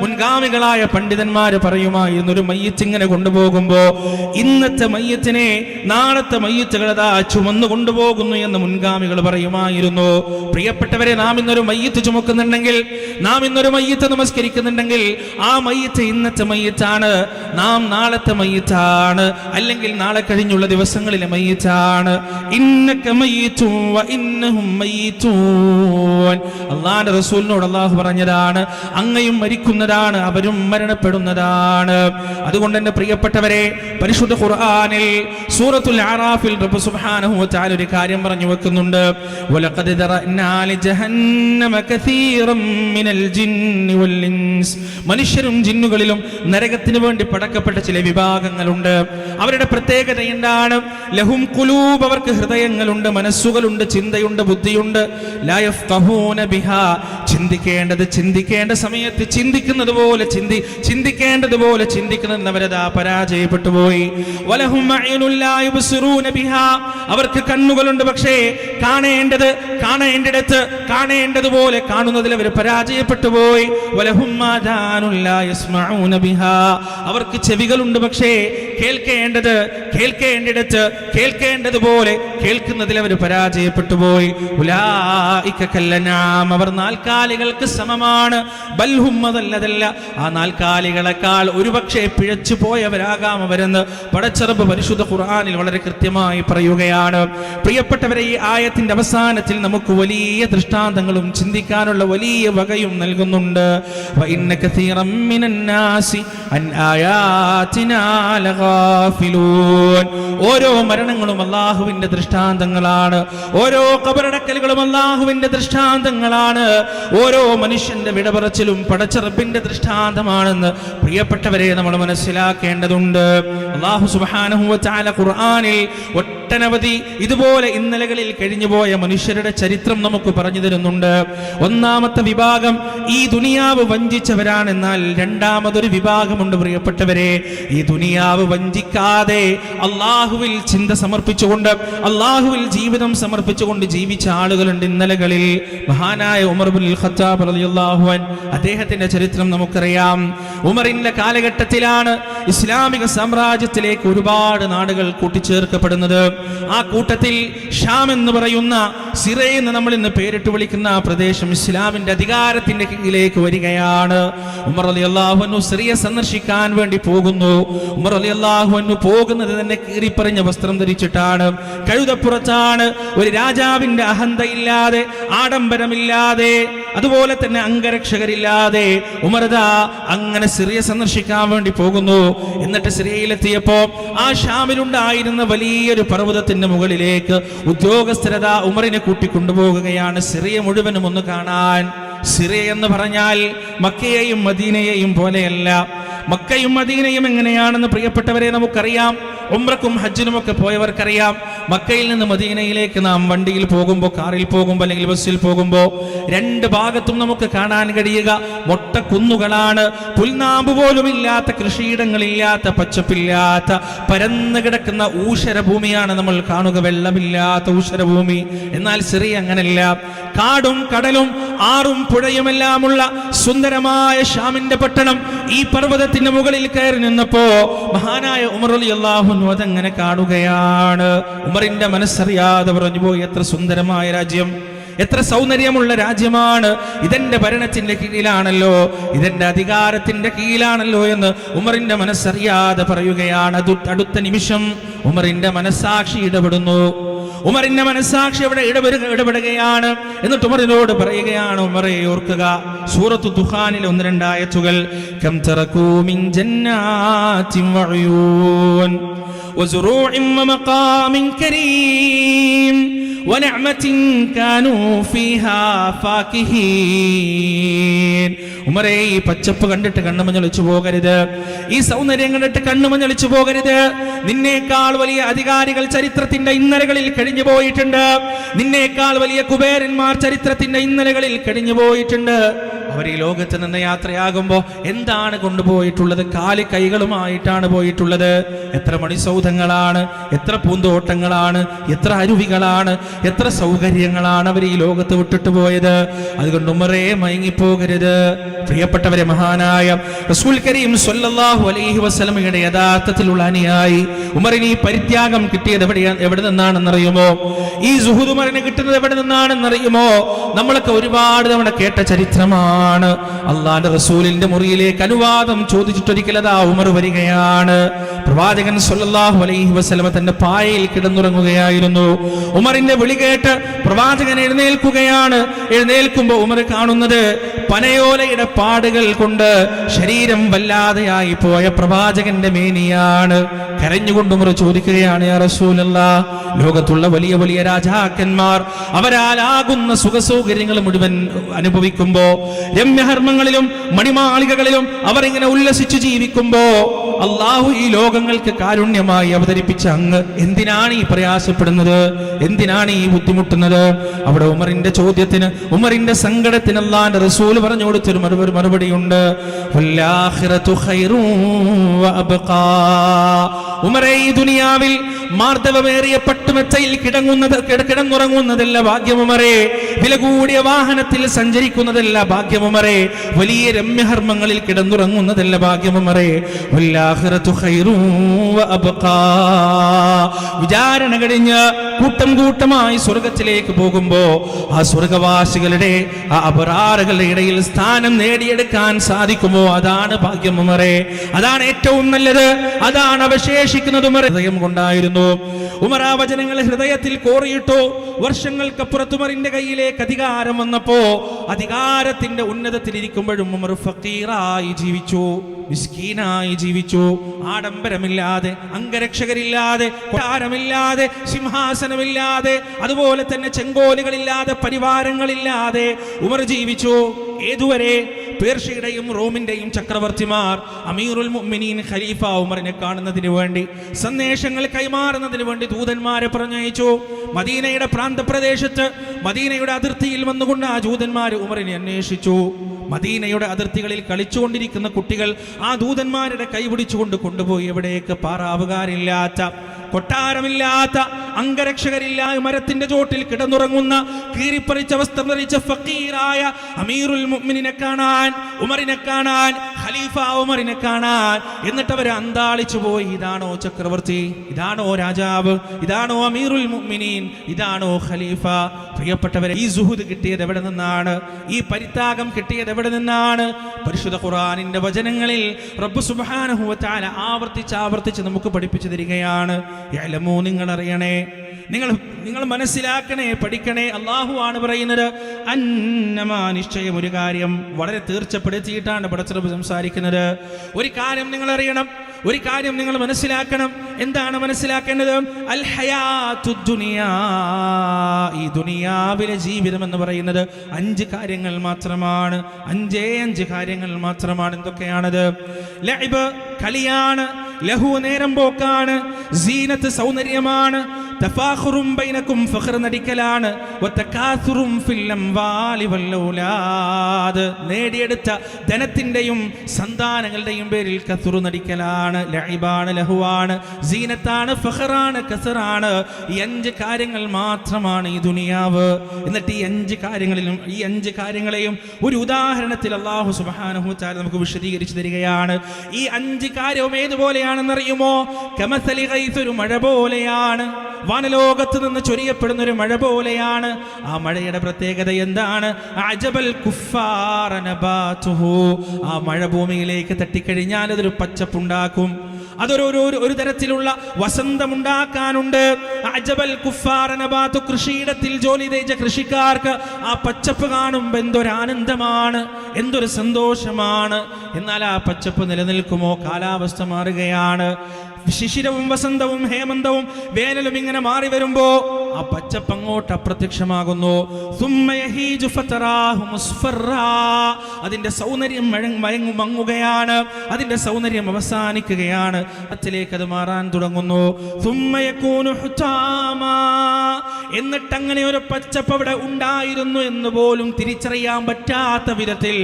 മുൻഗാമികളായ പണ്ഡിതന്മാര് പറയുമായിരുന്നു, ഒരു മയ്യിത്ത് ഇങ്ങനെ കൊണ്ടുപോകുമ്പോ ഇന്നത്തെ മയ്യിത്തിനെ നാളത്തെ മയ്യിത്തുകളതാ ചുമന്നു കൊണ്ടുപോകുന്നു എന്ന് മുൻഗാമികൾ പറയുമായിരുന്നു. പ്രിയപ്പെട്ടവരെ, നാം ഇന്നൊരു മയ്യിത്ത് ചുമക്കുന്നുണ്ടെങ്കിൽ, നാം ഇന്നൊരു മയ്യിത്ത് നമസ്കരിക്കുന്നുണ്ടെങ്കിൽ, ആ മയ്യിത്ത് ഇന്നത്തെ മയ്യിത്താണ്, നാം നാളത്തെ മയ്യിത്താണ്, അല്ലെങ്കിൽ നാളെ കഴിഞ്ഞുള്ള ദിവസങ്ങളിലെ മയ്യിത്താണ്. ഇന്നക മയ്യിത്തുൻ വ ഇന്നഹും മയ്യിത്തൂൻ. അല്ലാഹുവിന്റെ റസൂലിനോട് അല്ലാഹു പറഞ്ഞതാണ്, അങ്ങയും മരിക്കുന്നതാണ്, അവരും മരണപ്പെടുന്നതാണ്. അതുകൊണ്ട് എന്റെ പ്രിയപ്പെട്ടവരെ, പരിശുദ്ധ ഖുർആനിൽ സൂറത്തുൽ അറാഫിൽ റബ്ബ് സുബ്ഹാനഹു വ തആല ഒരു കാര്യം പറഞ്ഞു വെക്കുന്നുണ്ട്. വലഖദ് ദറഅനാ ലിജഹന്നമ കസീറൻ മിനൽ ജിന്നി വൽ ഇൻസ്. മനുഷ്യരും ജിന്നുകളിലും നരകത്തിന് വേണ്ടി പടക്കപ്പെട്ട ചില വിഭാഗങ്ങളുണ്ട്. അവരുടെ പ്രത്യേകത എന്താണ്? ലഹും ഖുലൂബ്, അവർക്ക് ഹൃദയങ്ങളുണ്ട്, മനസ്സുകളുണ്ട്, ചിന്തയുണ്ട്, ബുദ്ധിയുണ്ട്. ലാ യഫ്ഖഹൂന ബിഹാ, ചിന്തിക്കേണ്ട സമയത്ത് ചിന്തിക്കേണ്ടതുപോലെ ചിന്തിക്കുന്നവരതാ പരാജയപ്പെട്ടു പോയി. വലഹും അയ്നുൻ ലാ യുബ്സിറൂന ബിഹാ, അവർക്ക് കണ്ണുകളുണ്ട്, പക്ഷേ കാണേണ്ടിടത്ത് കാണേണ്ടതുപോലെ കാണുന്നതിൽ അവർ പരാജയപ്പെട്ടു പോയി. വലഹും ആദാനുൻ ലാ യസ്മഊന ബിഹാ, അവർക്ക് ചെവികളുണ്ട്, പക്ഷേ കേൾക്കേണ്ടിടത്ത് കേൾക്കേണ്ടതുപോലെ കേൾക്കുന്നതിൽ അവർ പരാജയപ്പെട്ടു പോയി. ഉലൈക കല്ലനാം, അവർ നാൽക്കാലികൾക്ക് സമമാണ്. ബൽഹും, അതല്ല, ആ നാൽക്കാലികളെക്കാൾ ഒരുപക്ഷെ പിഴച്ചു പോയവരാകാം അവരെന്ന് പടച്ചറബ് പരിശുദ്ധ ഖുർആനിൽ വളരെ കൃത്യമായി പറയുകയാണ്. പ്രിയപ്പെട്ടവരെ, ഈ ആയത്തിന്റെ അവസാനത്തിൽ നമുക്ക് വലിയ ദൃഷ്ടാന്തങ്ങളും ചിന്തിക്കാനുള്ള വലിയ വകയും നൽകുന്നുണ്ട്. വഇന്ന കസീറൻ മിനന്നാസി അൻ ആയാതിനാ ലഗാഫിലൂൻ. ഓരോ മരണങ്ങളും അല്ലാഹുവിന്റെ ദൃഷ്ടാന്തങ്ങളാണ്. ഓരോ ഖബറടക്കലുകളും അല്ലാഹുവിന്റെ ദൃഷ്ടാന്തങ്ങളാണ്. ഓരോ മനുഷ്യന്റെ വിടപറച്ചിലും പടച്ചറബിന്റെ ദൃഷ്ടാന്തമാണെന്ന് പ്രിയപ്പെട്ടവരെ നമ്മൾ മനസ്സിലാക്കേണ്ടതുണ്ട്. അല്ലാഹു സുബ്ഹാനഹു വ തആല ഖുർആനിൽ ഒട്ടനവധി ഇതുപോലെ ഇന്നലകളിൽ കഴിഞ്ഞുപോയ മനുഷ്യരുടെ ചരിത്രം നമുക്ക് പറഞ്ഞു തരുന്നുണ്ട്. ഒന്നാമത്തെ വിഭാഗം ഈ ദുനിയാവ് വഞ്ചിച്ചവരാണ്. എന്നാൽ രണ്ടാമതൊരു വിഭാഗമുണ്ട് പ്രിയപ്പെട്ടവരെ, ഈ ദുനിയാവ് വഞ്ചിക്കാതെ അള്ളാഹുവിൽ ചിന്ത സമർപ്പിച്ചുകൊണ്ട്, അള്ളാഹുവിൽ ജീവിതം സമർപ്പിച്ചുകൊണ്ട് ജീവിച്ച ആളുകളുണ്ട് ഇന്നലകളിൽ. മഹാനായ ഉമർ ഇബ്നുൽ ഖത്താബ് റളിയല്ലാഹു അൻഹു, അദ്ദേഹത്തിന്റെ ചരിത്രം നമുക്കറിയാം. ഉമറിന്റെ കാലഘട്ടത്തിലാണ് ഇസ്ലാമിക സാമ്രാജ്യത്തിലേക്ക് ഒരുപാട് നാടുകൾ കൂട്ടിച്ചേർക്കപ്പെടുന്നത്. ആ കൂട്ടത്തിൽ ഷാം എന്ന് പറയുന്ന സിറ എന്ന് നമ്മൾ ഇന്ന് പേരിട്ട് വിളിക്കുന്ന ആ പ്രദേശം ഇസ്ലാമിന്റെ അധികാരത്തിന്റെ കീഴിലേക്ക് വരികയാണ്. ഉമർ റളിയല്ലാഹു അൻഹു സിറിയ സന്ദർശിക്കാൻ വേണ്ടി പോകുന്നു. ഉമർ റളിയല്ലാഹു അൻഹു പോകുന്നത് തന്നെ കീറിപ്പറിഞ്ഞ വസ്ത്രം ധരിച്ചിട്ടാണ്, കഴുതപ്പുറത്താണ്. ഒരു രാജാവിന്റെ അഹന്തയില്ലാതെ, ആഡംബരമില്ലാതെ, അതുപോലെ തന്നെ അംഗരക്ഷകരില്ലാതെ ഉമർദാ അങ്ങനെ സിറിയ സന്ദർശിക്കാൻ വേണ്ടി പോകുന്നു. എന്നിട്ട് സിറിയയിലെത്തിയപ്പോ ആ ഷാമിലുണ്ടായിരുന്ന വലിയൊരു പർവ്വതത്തിന്റെ മുകളിലേക്ക് ഉദ്യോഗസ്ഥരത ഉമറിനെ കൂട്ടിക്കൊണ്ടുപോകുകയാണ്, സിറിയ മുഴുവനും ഒന്ന് കാണാൻ. സിറിയ എന്ന് പറഞ്ഞാൽ മക്കയെയും മദീനയെയും പോലെയല്ല. മക്കയും മദീനയും എങ്ങനെയാണെന്ന് പ്രിയപ്പെട്ടവരെ നമുക്കറിയാം. ഉംറക്കും ഹജ്ജിനുമൊക്കെ പോയവർക്കറിയാം. മക്കയിൽ നിന്ന് മദീനയിലേക്ക് നാം വണ്ടിയിൽ പോകുമ്പോൾ, കാറിൽ പോകുമ്പോൾ, അല്ലെങ്കിൽ ബസ്സിൽ പോകുമ്പോൾ രണ്ട് ഭാഗത്തും നമുക്ക് കാണാൻ കഴിയുക മൊട്ടക്കുന്നുകളാണ്. പുൽനാമ്പ് പോലും ഇല്ലാത്ത, കൃഷിയിടങ്ങളില്ലാത്ത, പച്ചപ്പില്ലാത്ത, പരന്നു കിടക്കുന്ന ഊഷരഭൂമിയാണ് നമ്മൾ കാണുക, വെള്ളമില്ലാത്ത ഊഷരഭൂമി. എന്നാൽ സിറിയ അങ്ങനല്ല. കാടും കടലും ആറും പുഴയുമെല്ലാമുള്ള സുന്ദരമായ ഷാമിന്റെ പട്ടണം. ഈ പർവ്വതത്തിന്റെ മുകളിൽ കയറി നിന്നപ്പോ മഹാനായ ഉമർ റളിയല്ലാഹു അൻഹു അതങ്ങനെ കാണുകയാണ്. ഉമറിന്റെ മനസ്സറിയാതെ പറഞ്ഞു പോയി, എത്ര സുന്ദരമായ രാജ്യം, എത്ര സൗന്ദര്യമുള്ള രാജ്യമാണ്, ഇതെന്റെ ഭരണത്തിന്റെ കീഴിലാണല്ലോ, ഇതെന്റെ അധികാരത്തിന്റെ കീഴിലാണല്ലോ എന്ന് ഉമറിന്റെ മനസ്സറിയാതെ പറയുകയാണ്. അടുത്ത നിമിഷം ഉമറിന്റെ മനസ്സാക്ഷി ഇടപെടുന്നു. ഉമറിന്റെ മനസ്സാക്ഷി അവിടെ ഇടപെടുകയാണ്. എന്നിട്ട് ഉമറിനോട് പറയുകയാണ്, ഉമറെ ഓർക്കുക, സൂറത്തു ദുഖാനിലെ 1-2 ആയത്തുകൾ. കം തറകൂ മിൻ ജന്നാത്തിൻ വഉയൂൻ വസുറൂഇൻ വമഖാമിൻ കരീം വനഅമത്തിൻ കാനൂ ഫീഹാ ഫാകിഹീൻ. ഉമറേ, ഈ പച്ചപ്പ് കണ്ടിട്ട് കണ്ണുമഞ്ഞളിച്ചു പോകരുത്, ഈ സൗന്ദര്യം കണ്ടിട്ട് കണ്ണുമഞ്ഞളിച്ചു പോകരുത്. നിന്നേക്കാൾ വലിയ അധികാരികൾ ചരിത്രത്തിന്റെ ഇന്നലകളിൽ കഴിഞ്ഞു പോയിട്ടുണ്ട്. നിന്നേക്കാൾ വലിയ കുബേരന്മാർ ചരിത്രത്തിന്റെ ഇന്നലകളിൽ കഴിഞ്ഞു പോയിട്ടുണ്ട്. അവർ ഈ ലോകത്ത് നിന്ന് യാത്രയാകുമ്പോൾ എന്താണ് കൊണ്ടുപോയിട്ടുള്ളത്? കാല് കൈകളുമായിട്ടാണ് പോയിട്ടുള്ളത്. എത്ര മണിസൗധങ്ങളാണ്, എത്ര പൂന്തോട്ടങ്ങളാണ്, എത്ര അരുവികളാണ്, എത്ര സൗകര്യങ്ങളാണ് അവർ ഈ ലോകത്ത് വിട്ടിട്ട് പോയത്. അതുകൊണ്ട് ഉമറേ മയങ്ങിപ്പോകരുത്. പ്രിയപ്പെട്ടവരെ, മഹാനായ റസൂൽ കരീം സ്വല്ലല്ലാഹു അലൈഹി വസല്ലമയുടെ യഥാർത്ഥത്തിലുള്ള അനുയായി ഉമറിന് ഈ പരിത്യാഗം കിട്ടിയത് എവിടെ നിന്നാണെന്നറിയുമോ? ഈ സുഹൂദ് ഉമറിന് കിട്ടുന്നത് എവിടെ നിന്നാണെന്നറിയുമോ? നമ്മളൊക്കെ ഒരുപാട് തവണ കേട്ട ചരിത്രമാണ്. അള്ളാന്റെ റസൂലിന്റെ മുറിയിലേക്ക് അനുവാദം ചോദിച്ചിട്ടൊരിക്കലതാ ഉമർ വരികയാണ്. പ്രവാചകൻ സ്വല്ലല്ലാഹു അലൈഹി വസല്ലമ തന്റെ പായയിൽ കിടന്നുറങ്ങുകയായിരുന്നു. ഉമറിന്റെ വിളി കേട്ട് പ്രവാചകൻ എഴുന്നേൽക്കുകയാണ്. എഴുന്നേൽക്കുമ്പോൾ ഉമർ കാണുന്നത് പനയോലയുടെ പാടുകൾ കൊണ്ട് ശരീരം വല്ലാതെയായി പോയ പ്രവാചകന്റെ മേനിയാണ്. കരഞ്ഞുകൊണ്ട് ഉമർ ചോദിക്കുകയാണ്, യാ റസൂലല്ലാഹ്, ലോകത്തുള്ള വലിയ വലിയ രാജാക്കന്മാർ അവരാലാകുന്ന സുഖസൗകര്യങ്ങൾ മുഴുവൻ അനുഭവിക്കുമ്പോ, രമ്യഹർമ്മങ്ങളിലും മണിമാളികകളിലും അവർ ഇങ്ങനെ ഉല്ലസിച്ചു ജീവിക്കുമ്പോ, അള്ളാഹു ഈ ലോകങ്ങൾക്ക് കാരുണ്യമായി അവതരിപ്പിച്ച അങ്ങ് എന്തിനാണ് ഈ പ്രയാസപ്പെടുന്നത്? എന്തിനാണ് ഈ ബുദ്ധിമുട്ടുന്നത്? അവിടെ ഉമറിന്റെ ചോദ്യത്തിന്, ഉമറിന്റെ സങ്കടത്തിന് അല്ലാഹുവിന്റെ റസൂൽ പറഞ്ഞു കൊടുത്തൊരു മറുപടിയുണ്ട്. വല്ലാഖിറതു ഖൈറു വഅബ്ഖാ. ഉമറേ, ഈ ദുനിയാവിൽ മാർദ്ദവമേറിയ പട്ടുമെച്ചയിൽ കിടന്നുറങ്ങുന്നതല്ല ഭാഗ്യമുമറേ. വില കൂടിയ വാഹനത്തിൽ സഞ്ചരിക്കുന്നതല്ല ഭാഗ്യമുമറേ. വലിയ രമ്യഹർമ്മങ്ങളിൽ കിടന്നുറങ്ങുന്നതല്ല ഭാഗ്യമുമറേ. വല്ലാഖിറതു ഖൈറു വഅബ്ഖാ. വിചാരണ കഴിഞ്ഞ് കൂട്ടം കൂട്ടമായി സ്വർഗത്തിലേക്ക് പോകുമ്പോ ആ സ്വർഗവാസികളുടെ, ആ അബ്റാറുകളുടെ ഇടയിൽ സ്ഥാനം നേടിയെടുക്കാൻ സാധിക്കുമോ? അതാണ് ഭാഗ്യമുമറേ. അതാണ് ഏറ്റവും നല്ലത്. അതാണ് അവശേഷിക്കുന്നത്. ഉമർ ഹൃദയം കൊണ്ടായിരുന്നു. ഉമർ ആ വചനങ്ങൾ ഹൃദയത്തിൽ കോറിയിട്ടു. വർഷങ്ങൾക്കപ്പുറത്ത് ഉമറിന്റെ കയ്യിലേക്ക് അധികാരം വന്നപ്പോ അധികാരത്തിന്റെ ഉന്നതത്തിലിരിക്കുമ്പോഴും ഉമർ ഫക്കീറായി ജീവിച്ചു, മിസ്കീനായി ജീവിച്ചു. ആഡംബരമില്ലാതെ, അംഗരക്ഷകരില്ലാതെ, കൊട്ടാരമില്ലാതെ, സിംഹാസനമില്ലാതെ, അതുപോലെ തന്നെ ചെങ്കോലുകളില്ലാതെ, പരിവാരങ്ങളില്ലാതെ ഉമർ ജീവിച്ചു. ഏതുവരെ? പേർഷ്യയുടെയും റോമിന്റെയും ചക്രവർത്തിമാർ അമീറുൽ മുഅ്മിനീൻ ഖലീഫ ഉമറിനെ കാണുന്നതിന് വേണ്ടി, സന്ദേശങ്ങൾ കൈമാറുന്നതിന് വേണ്ടി ദൂതന്മാരെ പറഞ്ഞയച്ചു. മദീനയുടെ പ്രാന്തപ്രദേശത്ത്, മദീനയുടെ അതിർത്തിയിൽ വന്നുകൊണ്ട് ആ ദൂതന്മാർ ഉമറിനെ അന്വേഷിച്ചു. മദീനയുടെ അതിർത്തികളിൽ കളിച്ചുകൊണ്ടിരിക്കുന്ന കുട്ടികൾ ആ ദൂതന്മാരുടെ കൈപിടിച്ചുകൊണ്ട് കൊണ്ടുപോയി എവിടേക്ക്? പാറാവുകാരില്ലാത്ത, കൊട്ടാരമില്ലാത്ത, അംഗരക്ഷകരില്ലായ മരത്തിന്റെ ചോട്ടിൽ കിടന്നുറങ്ങുന്ന, കീറിപ്പറിച്ച വസ്ത്രം ധരിച്ച ഫക്കീറായ അമീറുൽ മുഅ്മിനീനെ കാണാൻ, ഉമറിനെ കാണാൻ, ഖലീഫ ഉമറിനെ കാണാൻ. എന്നിട്ട് അവർ അന്താളിച്ചു പോയി. ഇതാണോ ചക്രവർത്തി? ഇതാണോ രാജാവ്? ഇതാണോ അമീറുൽ മുഅ്മിനീൻ? ഇതാണോ ഖലീഫ? പ്രിയപ്പെട്ടവരെ, ഈ സുഹൂദ് കിട്ടിയത് എവിടെ നിന്നാണ്? ഈ പരിത്യാഗം കിട്ടിയത് എവിടെ നിന്നാണ്? പരിശുദ്ധ ഖുർആനിന്റെ വചനങ്ങളിൽ റബ്ബ് സുബ്ഹാനഹു വ തആല ആവർത്തിച്ച് നമുക്ക് പഠിപ്പിച്ചു തരികയാണ്. യഅലമൂ, നിങ്ങൾ അറിയണേ, നിങ്ങൾ മനസ്സിലാക്കണേ, പഠിക്കണേ. അള്ളാഹു ആണ് പറയുന്നത്, അന്നമാ, നിശ്ചയം, ഒരു കാര്യം വളരെ തീർച്ചപ്പെടുത്തിയിട്ടാണ് പടച്ചറബ് സംസാരിക്കുന്നത്. ഒരു കാര്യം നിങ്ങൾ അറിയണം, ഒരു കാര്യം നിങ്ങൾ മനസ്സിലാക്കണം. എന്താണ് മനസ്സിലാക്കേണ്ടത്? അൽ ഹയാത്തുദ് ദുനിയാ, ഈ ദുനിയാവിലെ ജീവിതം എന്ന് പറയുന്നത് 5 കാര്യങ്ങൾ മാത്രമാണ്. 5 കാര്യങ്ങൾ മാത്രമാണ്. എന്തൊക്കെയാണത്? ലഅബ്, കളിയാണ്. ലഹു, നേരം പോക്കാണ്. സീനത്ത്, സൗന്ദര്യമാണ്. തഫാഖുറും ബൈനക്കും, ഫഖർ, നടിക്കലാണ്. വതകാസുറും ഫിൽ അംവാലി വൽ ഔലാദ്, നേടിയെടുത്ത ധനത്തിന്റെയും സന്താനങ്ങളുടെയും പേരിൽ കസുറു, നടിക്കലാണ്. ലഇബാണ്, ലഹുവാണ്, സീനത്താണ്, ഫഖറാണ്, കസറാണ്. ഈ 5 കാര്യങ്ങൾ മാത്രമാണ് ഈ ദുനിയാവ്. എന്നിട്ട് ഈ 5 കാര്യങ്ങളെയും ഒരു ഉദാഹരണത്തിൽ അല്ലാഹു സുബ്ഹാനഹു വ തആല നമുക്ക് വിശദീകരിച്ചു തരികയാണ്. ഈ 5 കാര്യവും ഏതുപോലെയാണെന്നറിയുമോ? കമസലി ഗൈസ്, ഒരു മഴ പോലെയാണ്. വാനലോകത്ത് നിന്ന് ചൊരിയപ്പെടുന്ന ഒരു മഴ പോലെയാണ്. ആ മഴയുടെ പ്രത്യേകത എന്താണ്? അജബൽ കുഫാറ നബാതുഹു, ആ മഴ ഭൂമിയിലേക്ക് തട്ടിക്കഴിഞ്ഞാൽ അതൊരു പച്ചപ്പുണ്ടാക്കും. അതൊരു തരത്തിലുള്ള വസന്തമുണ്ടാക്കാനുണ്ട്. അജബൽ കുഫാറ നബാതു, കൃഷിയിടത്തിൽ ജോലി ചെയ്ത കൃഷിക്കാർക്ക് ആ പച്ചപ്പ് കാണുമ്പോൾ എന്തൊരാനന്ദമാണ്, എന്തൊരു സന്തോഷമാണ്. എന്നാൽ ആ പച്ചപ്പ് നിലനിൽക്കുമോ? കാലാവസ്ഥ മാറുകയാണ്. ശിശിരവും വസന്തവും ഹേമന്തവും വേനലും ഇങ്ങനെ മാറി വരുമ്പോ ആ പച്ചപ്പ് അങ്ങോട്ട് അപ്രത്യക്ഷമാകുന്നു. അതിന്റെ സൗന്ദര്യം മങ്ങുകയാണ്, അതിന്റെ സൗന്ദര്യം അവസാനിക്കുകയാണ്, അതിലേക്ക് അത് മാറാൻ തുടങ്ങുന്നു. എന്നിട്ട് അങ്ങനെ ഒരു പച്ചപ്പ് അവിടെ ഉണ്ടായിരുന്നു എന്ന് പോലും തിരിച്ചറിയാൻ പറ്റാത്ത വിധത്തിൽ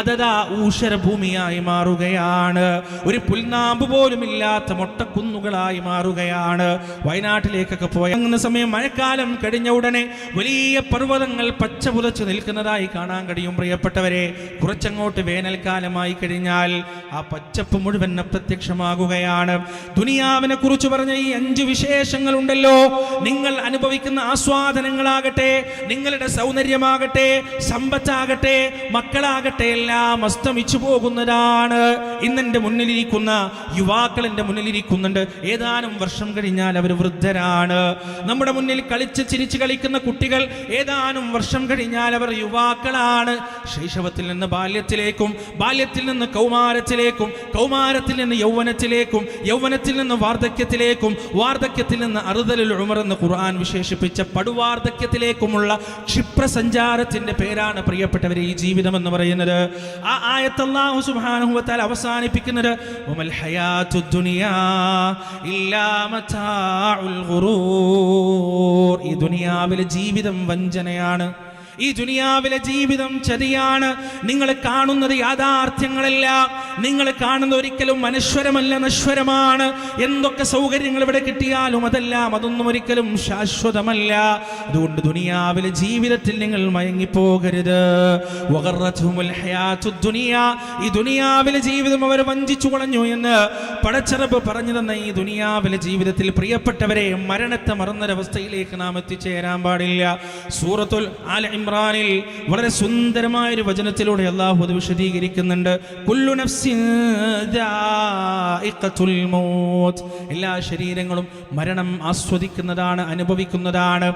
അതതാ ഊഷരഭൂമിയായി മാറുകയാണ്. ഒരു പുൽനാമ്പ് പോലും ഇല്ലാത്ത മൊട്ടക്കുന്നുകളായി മാറുകയാണ്. വയനാട്ടിലേക്കൊക്കെ പോയ സമയം മഴക്കാലം കഴിഞ്ഞ ഉടനെ വലിയ പർവ്വതങ്ങൾ പച്ച പുതച്ചു നിൽക്കുന്നതായി കാണാൻ കഴിയും. പ്രിയപ്പെട്ടവരെ, കുറച്ചങ്ങോട്ട് വേനൽക്കാലമായി കഴിഞ്ഞാൽ ആ പച്ചപ്പ് മുഴുവൻ അപ്രത്യക്ഷമാകുകയാണ്. ദുനിയാവിനെ കുറിച്ച് പറഞ്ഞ ഈ 5 വിശേഷങ്ങൾ ഉണ്ടല്ലോ, നിങ്ങൾ അനുഭവിക്കുന്ന ആസ്വാദനങ്ങളാകട്ടെ, നിങ്ങളുടെ സൗന്ദര്യമാകട്ടെ, സമ്പത്താകട്ടെ, മക്കളാകട്ടെ, എല്ലാം അസ്തമിച്ചു പോകുന്നതാണ്. ഇന്നെന്റെ മുന്നിലിരിക്കുന്ന യുവാക്കൾ എൻ്റെ മുന്നിലിരിക്കുന്നുണ്ട്. ഏതാനും വർഷം കഴിഞ്ഞാൽ അവർ വൃദ്ധരാണ്. നമ്മുടെ മുന്നിൽ കളിച്ച് ചിരിച്ച് കളിക്കുന്ന കുട്ടികൾ ഏതാനും വർഷം കഴിഞ്ഞാൽ അവർ യുവാക്കളാണ്. ശൈശവത്തിൽ നിന്ന് ബാല്യത്തിലേക്കും, ബാല്യത്തിൽ നിന്ന് കൗമാരത്തിലേക്കും, കൗമാരത്തിൽ നിന്ന് യൗവനത്തിലേക്കും, യൗവനത്തിൽ നിന്ന് വാർദ്ധക്യത്തിലേക്കും, വാർദ്ധക്യത്തിൽ നിന്ന് അറുദലുൽ ഉമർ എന്ന് ഖുർആൻ വിശേഷിപ്പിച്ച പടുവാർദ്ധക്യത്തിലേക്കുമുള്ള ക്ഷിപ്രസഞ്ചാരത്തിന്റെ പേരാണ് പ്രിയപ്പെട്ടവരെ ഈ ജീവിതം എന്ന് പറയുന്നത്. ആ ആയത്ത് അല്ലാഹു സുബ്ഹാനഹു വ തആല അവസാനിപ്പിക്കുന്നത് വമൽ ഹയാത്തുദ് ദുനിയാ ഇല്ലാ മതാഉൽ ഗുറൂർ. ഈ ദുനിയാവിലെ ജീവിതം വഞ്ചനയാണ്, ഈ ദുനിയാവിലെ ജീവിതം ചതിയാണ്. നിങ്ങൾ കാണുന്നത് യാഥാർത്ഥ്യങ്ങളല്ല, നിങ്ങൾ കാണുന്ന ഒരിക്കലും അനശ്വരമല്ല, നശ്വരമാണ്. എന്തൊക്കെ സൗകര്യങ്ങൾ ഇവിടെ കിട്ടിയാലും അതൊന്നും ഒരിക്കലും ശാശ്വതമല്ല. അതുകൊണ്ട് ദുനിയാവിലെ ജീവിതത്തിൽ നിങ്ങൾ മയങ്ങിപ്പോകരുത്. വഗറത്തുഹുൽ ഹയാത്തുദ് ദുനിയാ, ഈ ദുനിയാവിലെ ജീവിതം അവർ വഞ്ചിച്ചു കളഞ്ഞു എന്ന് പടച്ചറബ് പറഞ്ഞു തന്ന ഈ ദുനിയാവിലെ ജീവിതത്തിൽ പ്രിയപ്പെട്ടവരെ മരണത്തെ മറന്നൊരവസ്ഥയിലേക്ക് നാം എത്തിച്ചേരാൻ പാടില്ല. സൂറത്തുൽ ആല ഇമ്രാനിൽ വളരെ സുന്ദരമായ ഒരു വചനത്തിലൂടെ അല്ലാഹു അത് വിശദീകരിക്കുന്നുണ്ട്. കുല്ലു നഫ്സിൻ ദാഇഖത്തുൽ മൗത്ത്, എല്ലാ ശരീരങ്ങളും മരണം ആസ്വദിക്കുന്നതാണ്, അനുഭവിക്കുന്നതാണ്.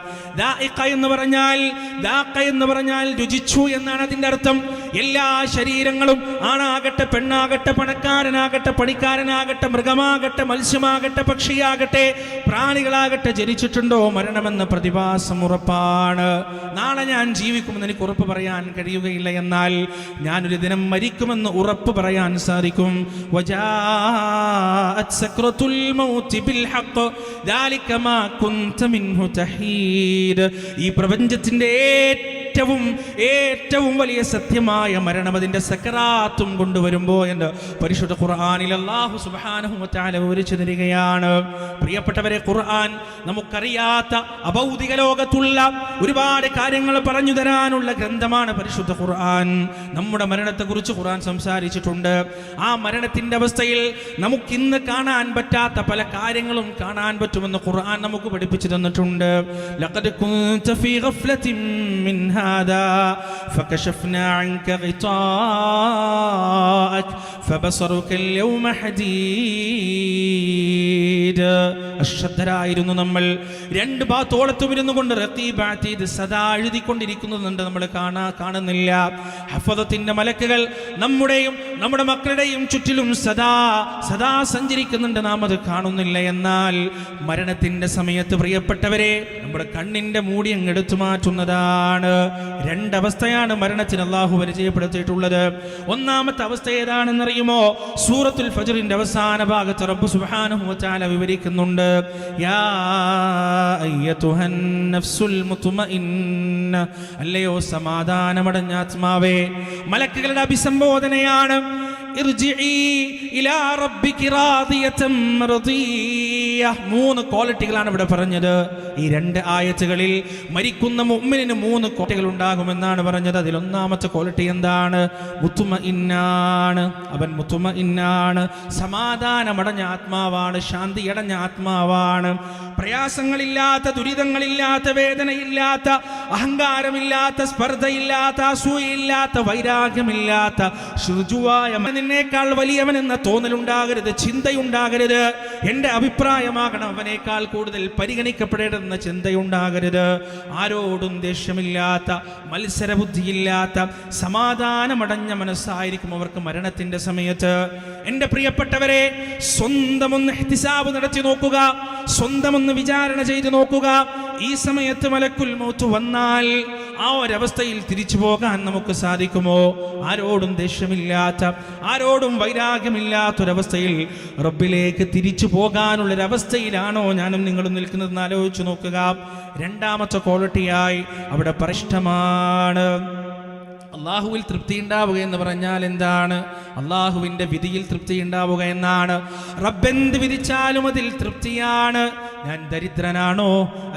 ദാഇഖ എന്ന് പറഞ്ഞാൽ രുചിച്ചു എന്നാണ് അതിന്റെ അർത്ഥം. എല്ലാ ശരീരങ്ങളും ആണാകട്ടെ പെണ്ണാകട്ടെ പണക്കാരനാകട്ടെ പണിക്കാരനാകട്ടെ മൃഗമാകട്ടെ മത്സ്യമാകട്ടെ പക്ഷിയാകട്ടെ പ്രാണികളാകട്ടെ ജനിച്ചിട്ടുണ്ടോ മരണമെന്ന പ്രതിഭാസം ഉറപ്പാണ്. നാളെ ഞാൻ ജീവിക്കുമെന്ന് എനിക്ക് ഉറപ്പ് പറയാൻ കഴിയുകയില്ല, എന്നാൽ ഞാനൊരു ദിനം മരിക്കുമെന്ന് ഉറപ്പ് പറയാൻ സാധിക്കും. വജാഅത് സക്റത്തുൽ മൗതി ബിൽ ഹഖ് ദാലിക മാ കുൻത മിൻഹു തഹീദ്. ഈ പ്രപഞ്ചത്തിന്റെ ഏറ്റവും വലിയ സത്യമായ മരണം അതിന്റെ സക്കറാത്തും കൊണ്ടുവരുമ്പോ എന്ന് പരിശുദ്ധ ഖുർആനിൽ അല്ലാഹു സുബ്ഹാനഹു വ തആല വിവരിച്ചു തരികയാണ്. പ്രിയപ്പെട്ടവരെ, ഖുർആൻ നമുക്കറിയാത്ത അഭൗതിക ലോകത്തുള്ള ഒരുപാട് കാര്യങ്ങൾ പറഞ്ഞു തരാനുള്ള ഗ്രന്ഥമാണ് പരിശുദ്ധ ഖുർആൻ. നമ്മുടെ മരണത്തെക്കുറിച്ച് ഖുർആൻ സംസാരിച്ചിട്ടുണ്ട്. ആ മരണത്തിന്റെ അവസ്ഥയിൽ നമുക്കിന്ന് കാണാൻ പറ്റാത്ത പല കാര്യങ്ങളും കാണാൻ പറ്റുമെന്ന് ഖുർആൻ നമുക്ക് പഠിപ്പിച്ചു തന്നിട്ടുണ്ട്. ലഖദ് കുൻത ഫീ ഗഫ്ലത്തിൻ മിൻ هذا فكشفنا عنك غطاءك فبصرك اليوم حديد. അശ്രദ്ധരായിരുന്നു നമ്മൾ. 2 ഭാഗത്തോളത്തും ഇരുന്നു കൊണ്ട് റഖീബ് അതീദ് സദാ എഴുതിക്കൊണ്ടിരിക്കുന്നുണ്ട്, നമ്മൾ കാണുന്നില്ല. ഹഫദത്തിന്റെ മലക്കുകൾ നമ്മുടെയും നമ്മുടെ മക്കളുടെയും ചുറ്റിലും സദാ സഞ്ചരിക്കുന്നുണ്ട്, നാം അത് കാണുന്നില്ല. എന്നാൽ മരണത്തിന്റെ സമയത്ത് പ്രിയപ്പെട്ടവരെ നമ്മുടെ കണ്ണിന്റെ മൂടി അങ്ങ് എടുത്തു മാറ്റുന്നതാണ്. 2 അവസ്ഥയാണ് മരണത്തിന് അല്ലാഹു പരിചയപ്പെടുത്തിയിട്ടുള്ളത്. ഒന്നാമത്തെ അവസ്ഥ ഏതാണെന്നറിയുമോ? സൂറത്തുൽ ഫജ്റിന്റെ അവസാന ഭാഗത്ത് റബ്ബ് സുബ്ഹാനഹു വ തആല വിവരിക്കുന്നുണ്ട്. യാ അയ്യതുഹൻ നഫ്സുൽ മുത്മഇന്ന, അല്ലയോ സമാധാനമടഞ്ഞ ആത്മാവേ. മലക്കുകളുടെ അഭിസംബോധനയാണ്. ഇർജിഇ ഇലാ റബ്ബികി റാദിയതൻ മർദിയ. 3 ക്വാളിറ്റികളാണ് ഇവിടെ പറഞ്ഞത്. ഈ 2 ആയത്തുകളിൽ മരിക്കുന്ന മുഅ്മിനിന് 3 ക്വാളിറ്റികൾ ഉണ്ടാകുമെന്നാണ് പറഞ്ഞത്. അതിൽ ഒന്നാമത്തെ ക്വാളിറ്റി എന്താണ്? മുത്മഇന്നാണ്. അവൻ മുത്മഇന്നാണ്, സമാധാനമടഞ്ഞ ആത്മാവാണ്, ശാന്തിയടഞ്ഞ ആത്മാവാണ്. പ്രയാസങ്ങളില്ലാത്ത, ദുരിതങ്ങളില്ലാത്ത, വേദനയില്ലാത്ത, അഹങ്കാരമില്ലാത്ത, സ്പർദ്ധയില്ലാത്ത, അസൂയയില്ലാത്ത, വൈരാഗ്യമില്ലാത്ത, ശുചുവായ നിന്നേക്കാൾ വലിയവൻ എന്ന തോന്നലുണ്ടാകരുത്, ചിന്തയുണ്ടാകരുത്. എൻ്റെ അഭിപ്രായമാകണം അവനേക്കാൾ കൂടുതൽ പരിഗണിക്കപ്പെടേണ്ടെന്ന ചിന്തയുണ്ടാകരുത്. ആരോടും ദേഷ്യമില്ലാത്ത, മത്സരബുദ്ധിയില്ലാത്ത, സമാധാനമടഞ്ഞ മനസ്സായിരിക്കും അവർക്ക് മരണത്തിന്റെ സമയത്ത്. എൻ്റെ പ്രിയപ്പെട്ടവരെ, സ്വന്തമൊന്ന് ഇഹ്തിസാബ് നടത്തി നോക്കുക, സ്വന്തമൊന്ന് വിചാരണ ചെയ്ത് നോക്കുക. ഈ സമയത്ത് മലക്കുൽ മൗത്ത് വന്നാൽ ആ ഒരവസ്ഥയിൽ തിരിച്ചു പോകാൻ നമുക്ക് സാധിക്കുമോ? ആരോടും ദേഷ്യമില്ലാത്ത, ആരോടും വൈരാഗ്യമില്ലാത്തൊരവസ്ഥയിൽ റബ്ബിലേക്ക് തിരിച്ചു പോകാനുള്ളൊരവസ്ഥയിലാണോ ഞാനും നിങ്ങളും നിൽക്കുന്നതെന്ന് ആലോചിച്ച് നോക്കുക. രണ്ടാമത്തെ ക്വാളിറ്റിയായി അവിടെ പരിഷ്ടമാണ്. അള്ളാഹുവിൽ തൃപ്തി ഉണ്ടാവുക എന്ന് പറഞ്ഞാൽ എന്താണ്? അള്ളാഹുവിൻ്റെ വിധിയിൽ തൃപ്തി ഉണ്ടാവുക എന്നാണ്. റബ്ബെന്ത് വിധിച്ചാലും അതിൽ തൃപ്തിയാണ്. ഞാൻ ദരിദ്രനാണോ?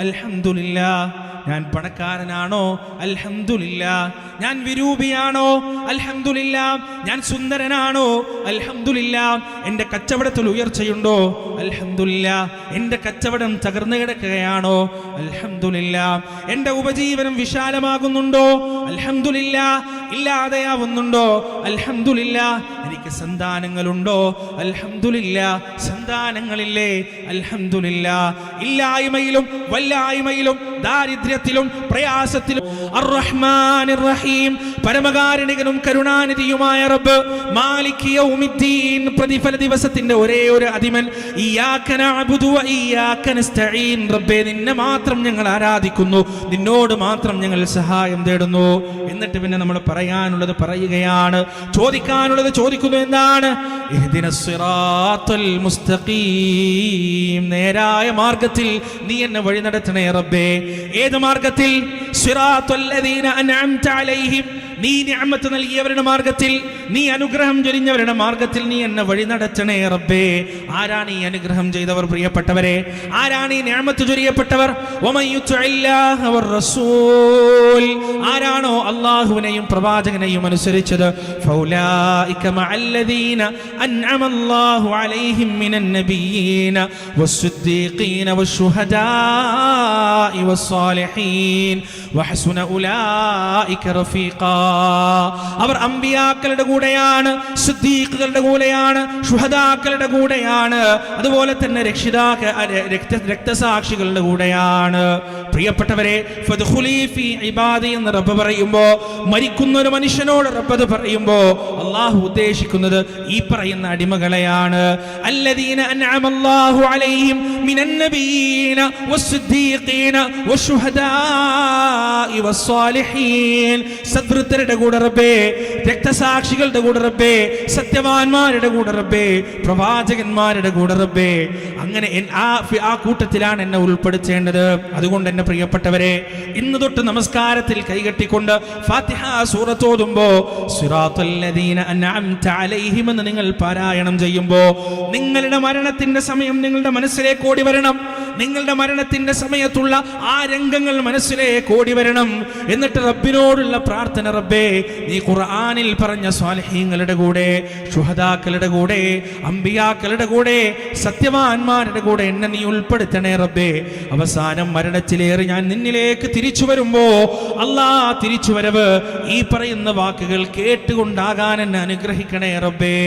അൽഹംദുലില്ലാഹ്. ഞാൻ പണക്കാരനാണോ? അൽഹംദുലില്ലാഹ്. ഞാൻ വിരൂപിയാണോ? അൽഹംദുലില്ലാഹ്. ഞാൻ സുന്ദരനാണോ? അൽഹംദുലില്ലാഹ്. എൻ്റെ കച്ചവടത്തിൽ ഉയർച്ചയുണ്ടോ? അൽഹംദുലില്ലാഹ്. എൻ്റെ കച്ചവടം തകർന്നു കിടക്കുകയാണോ? അൽഹംദുലില്ലാഹ്. എൻ്റെ ഉപജീവനം വിശാലമാകുന്നുണ്ടോ? അൽഹംദുലില്ലാഹ്. ഇല്ലാതെയാവുന്നുണ്ടോ? അൽഹംദുലില്ലാഹ്. എനിക്ക് സന്താനങ്ങളുണ്ടോ? അൽഹംദുലില്ലാഹ്. സന്താനങ്ങളില്ലേ? അൽഹംദുലില്ലാഹ്. ഇല്ലായ്മയിലും വല്ലായ്മയിലും ദാരിദ്ര്യത്തിലും പ്രയാസത്തിലും അർ-റഹ്മാനിർ റഹീം, പരമകാരുണികനും കരുണാനിധിയുമായ റബ്ബ്, മാലിക് യൗമിദ്ദീൻ, പ്രതിഫല ദിവസത്തിന്റെ ഒരേ ഒരു അധിപൻ. ഇയ്യാക നഅ്ബുദു വ ഇയ്യാക നസ്തഈൻ. റബ്ബേ, നിന്നെ മാത്രം ഞങ്ങൾ ആരാധിക്കുന്നു, നിന്നോട് മാത്രം ഞങ്ങൾ സഹായം തേടുന്നു. എന്നിട്ട് പിന്നെ നമ്മൾ പറയാനുള്ളത് പറയുകയാണ്, ചോദിക്കാനുള്ളത് ചോദിക്കുന്നു. എന്താണ്? ഇഹ്ദിനസ് സിറാത്തൽ മുസ്തഖീം, നേരായ മാർഗത്തിൽ നീ എന്നെ വഴി നടത്തണേ റബ്ബേ. ഏത് മാർഗത്തിൽ? സിറാത്തുല്ലദീന അൻഅംത അലൈഹിം, നീ നിഅമത്ത് നൽകിയവരുടെ മാർഗത്തിൽ, നീ അനുഗ്രഹം ചൊരിഞ്ഞവരുടെ മാർഗത്തിൽ നീ എന്നെ വഴി നടത്തണേ റബ്ബേ. ആരാണ് ഈ അനുഗ്രഹം ചെയ്തവർ? പ്രിയപ്പെട്ടവരെ, ആരാണ് ഈ നിഅമത്ത് ചൊരിയപ്പെട്ടവർ? വമൻ യുത്ഇല്ലാഹ വറസൂൽ, ആരാണോ അല്ലാഹുവിനെയും പ്രവാചകനെയും അനുസരിച്ചത്, ഫൗലായിക മഅല്ലദീന അൻഅമല്ലാഹു അലൈഹിം മിനൻ നബിയ്യീന വസ്സിദ്ദീഖീന വശുഹദാഇ വസ്സാലിഹീൻ വഹസുന ഉലൈക റഫീഖാ. അവർ അമ്പിയാക്കളുടെ കൂടെയാണ്, സിദ്ദീഖുകളുടെ കൂടെയാണ്, ശുഹദാക്കളുടെ കൂടെയാണ്, അതുപോലെ തന്നെ രക്തസാക്ഷികളുടെ കൂടെയാണ്. പ്രിയപ്പെട്ടവരെ, ഫദ്ഖുലി ഫീ ഇബാദി എന്ന് റബ്ബ് പറയുമ്പോൾ, മരിക്കുന്ന ഒരു മനുഷ്യനോട് റബ്ബ് അത് പറയുമ്പോൾ അള്ളാഹു ഉദ്ദേശിക്കുന്നത് ഈ പറയുന്ന അടിമകളെയാണ്. അല്ലദീന അൻഅമല്ലാഹു അലൈഹിം മിനൻ നബിയ്യീന വസ്സിദ്ദീഖീന വശുഹദാഇ വസ്സാലിഹീൻ. സദ്വൃത്തരുടെ കൂടെ റബ്ബേ, രക്തസാക്ഷികളുടെ കൂടെ റബ്ബേ, സത്യവാന്മാരുടെ കൂടെ റബ്ബേ, പ്രവാചകന്മാരുടെ കൂടെ റബ്ബേ. അങ്ങനെ ആ കൂട്ടത്തിലാണ് എന്നെ ഉൾപ്പെടുത്തേണ്ടത്. അതുകൊണ്ട് എന്നെ പ്രിയപ്പെട്ടവരെ, ഇന്ന് തൊട്ട് നമസ്കാരത്തിൽ കൈകെട്ടിക്കൊണ്ട് ഫാത്തിഹ സൂറത്ത് ഓതുമ്പോ സിറാത്തുല്ലദീന അൻഅംത അലൈഹിം എന്ന് നിങ്ങൾ പാരായണം ചെയ്യുമ്പോ നിങ്ങളുടെ മരണത്തിന്റെ സമയം നിങ്ങളുടെ മനസ്സിലേക്ക് ഓടി വരണം. നിങ്ങളുടെ മരണത്തിന്റെ സമയത്തുള്ള ആ രംഗങ്ങൾ മനസ്സിലേക്ക് ഓടി വരണം. എന്നിട്ട് റബ്ബിനോടുള്ള പ്രാർത്ഥന, റബ്ബേ, നീ ഖുർആനിൽ പറഞ്ഞ സ്വാലിഹീങ്ങളുടെ കൂടെ, ശുഹദാക്കളുടെ കൂടെ, അമ്പിയാക്കളുടെ കൂടെ, സത്യവാന്മാരുടെ കൂടെ എന്നെ നീ ഉൾപ്പെടുത്തണേ റബ്ബേ. അവസാനം മരണത്തിലേറി ഞാൻ നിന്നിലേക്ക് തിരിച്ചു വരുമ്പോ അല്ലാ, തിരിച്ചുവരവ് ഈ പറയുന്ന വാക്കുകൾ കേട്ടുകൊണ്ടാകാൻ എന്നെ അനുഗ്രഹിക്കണേ റബ്ബേ.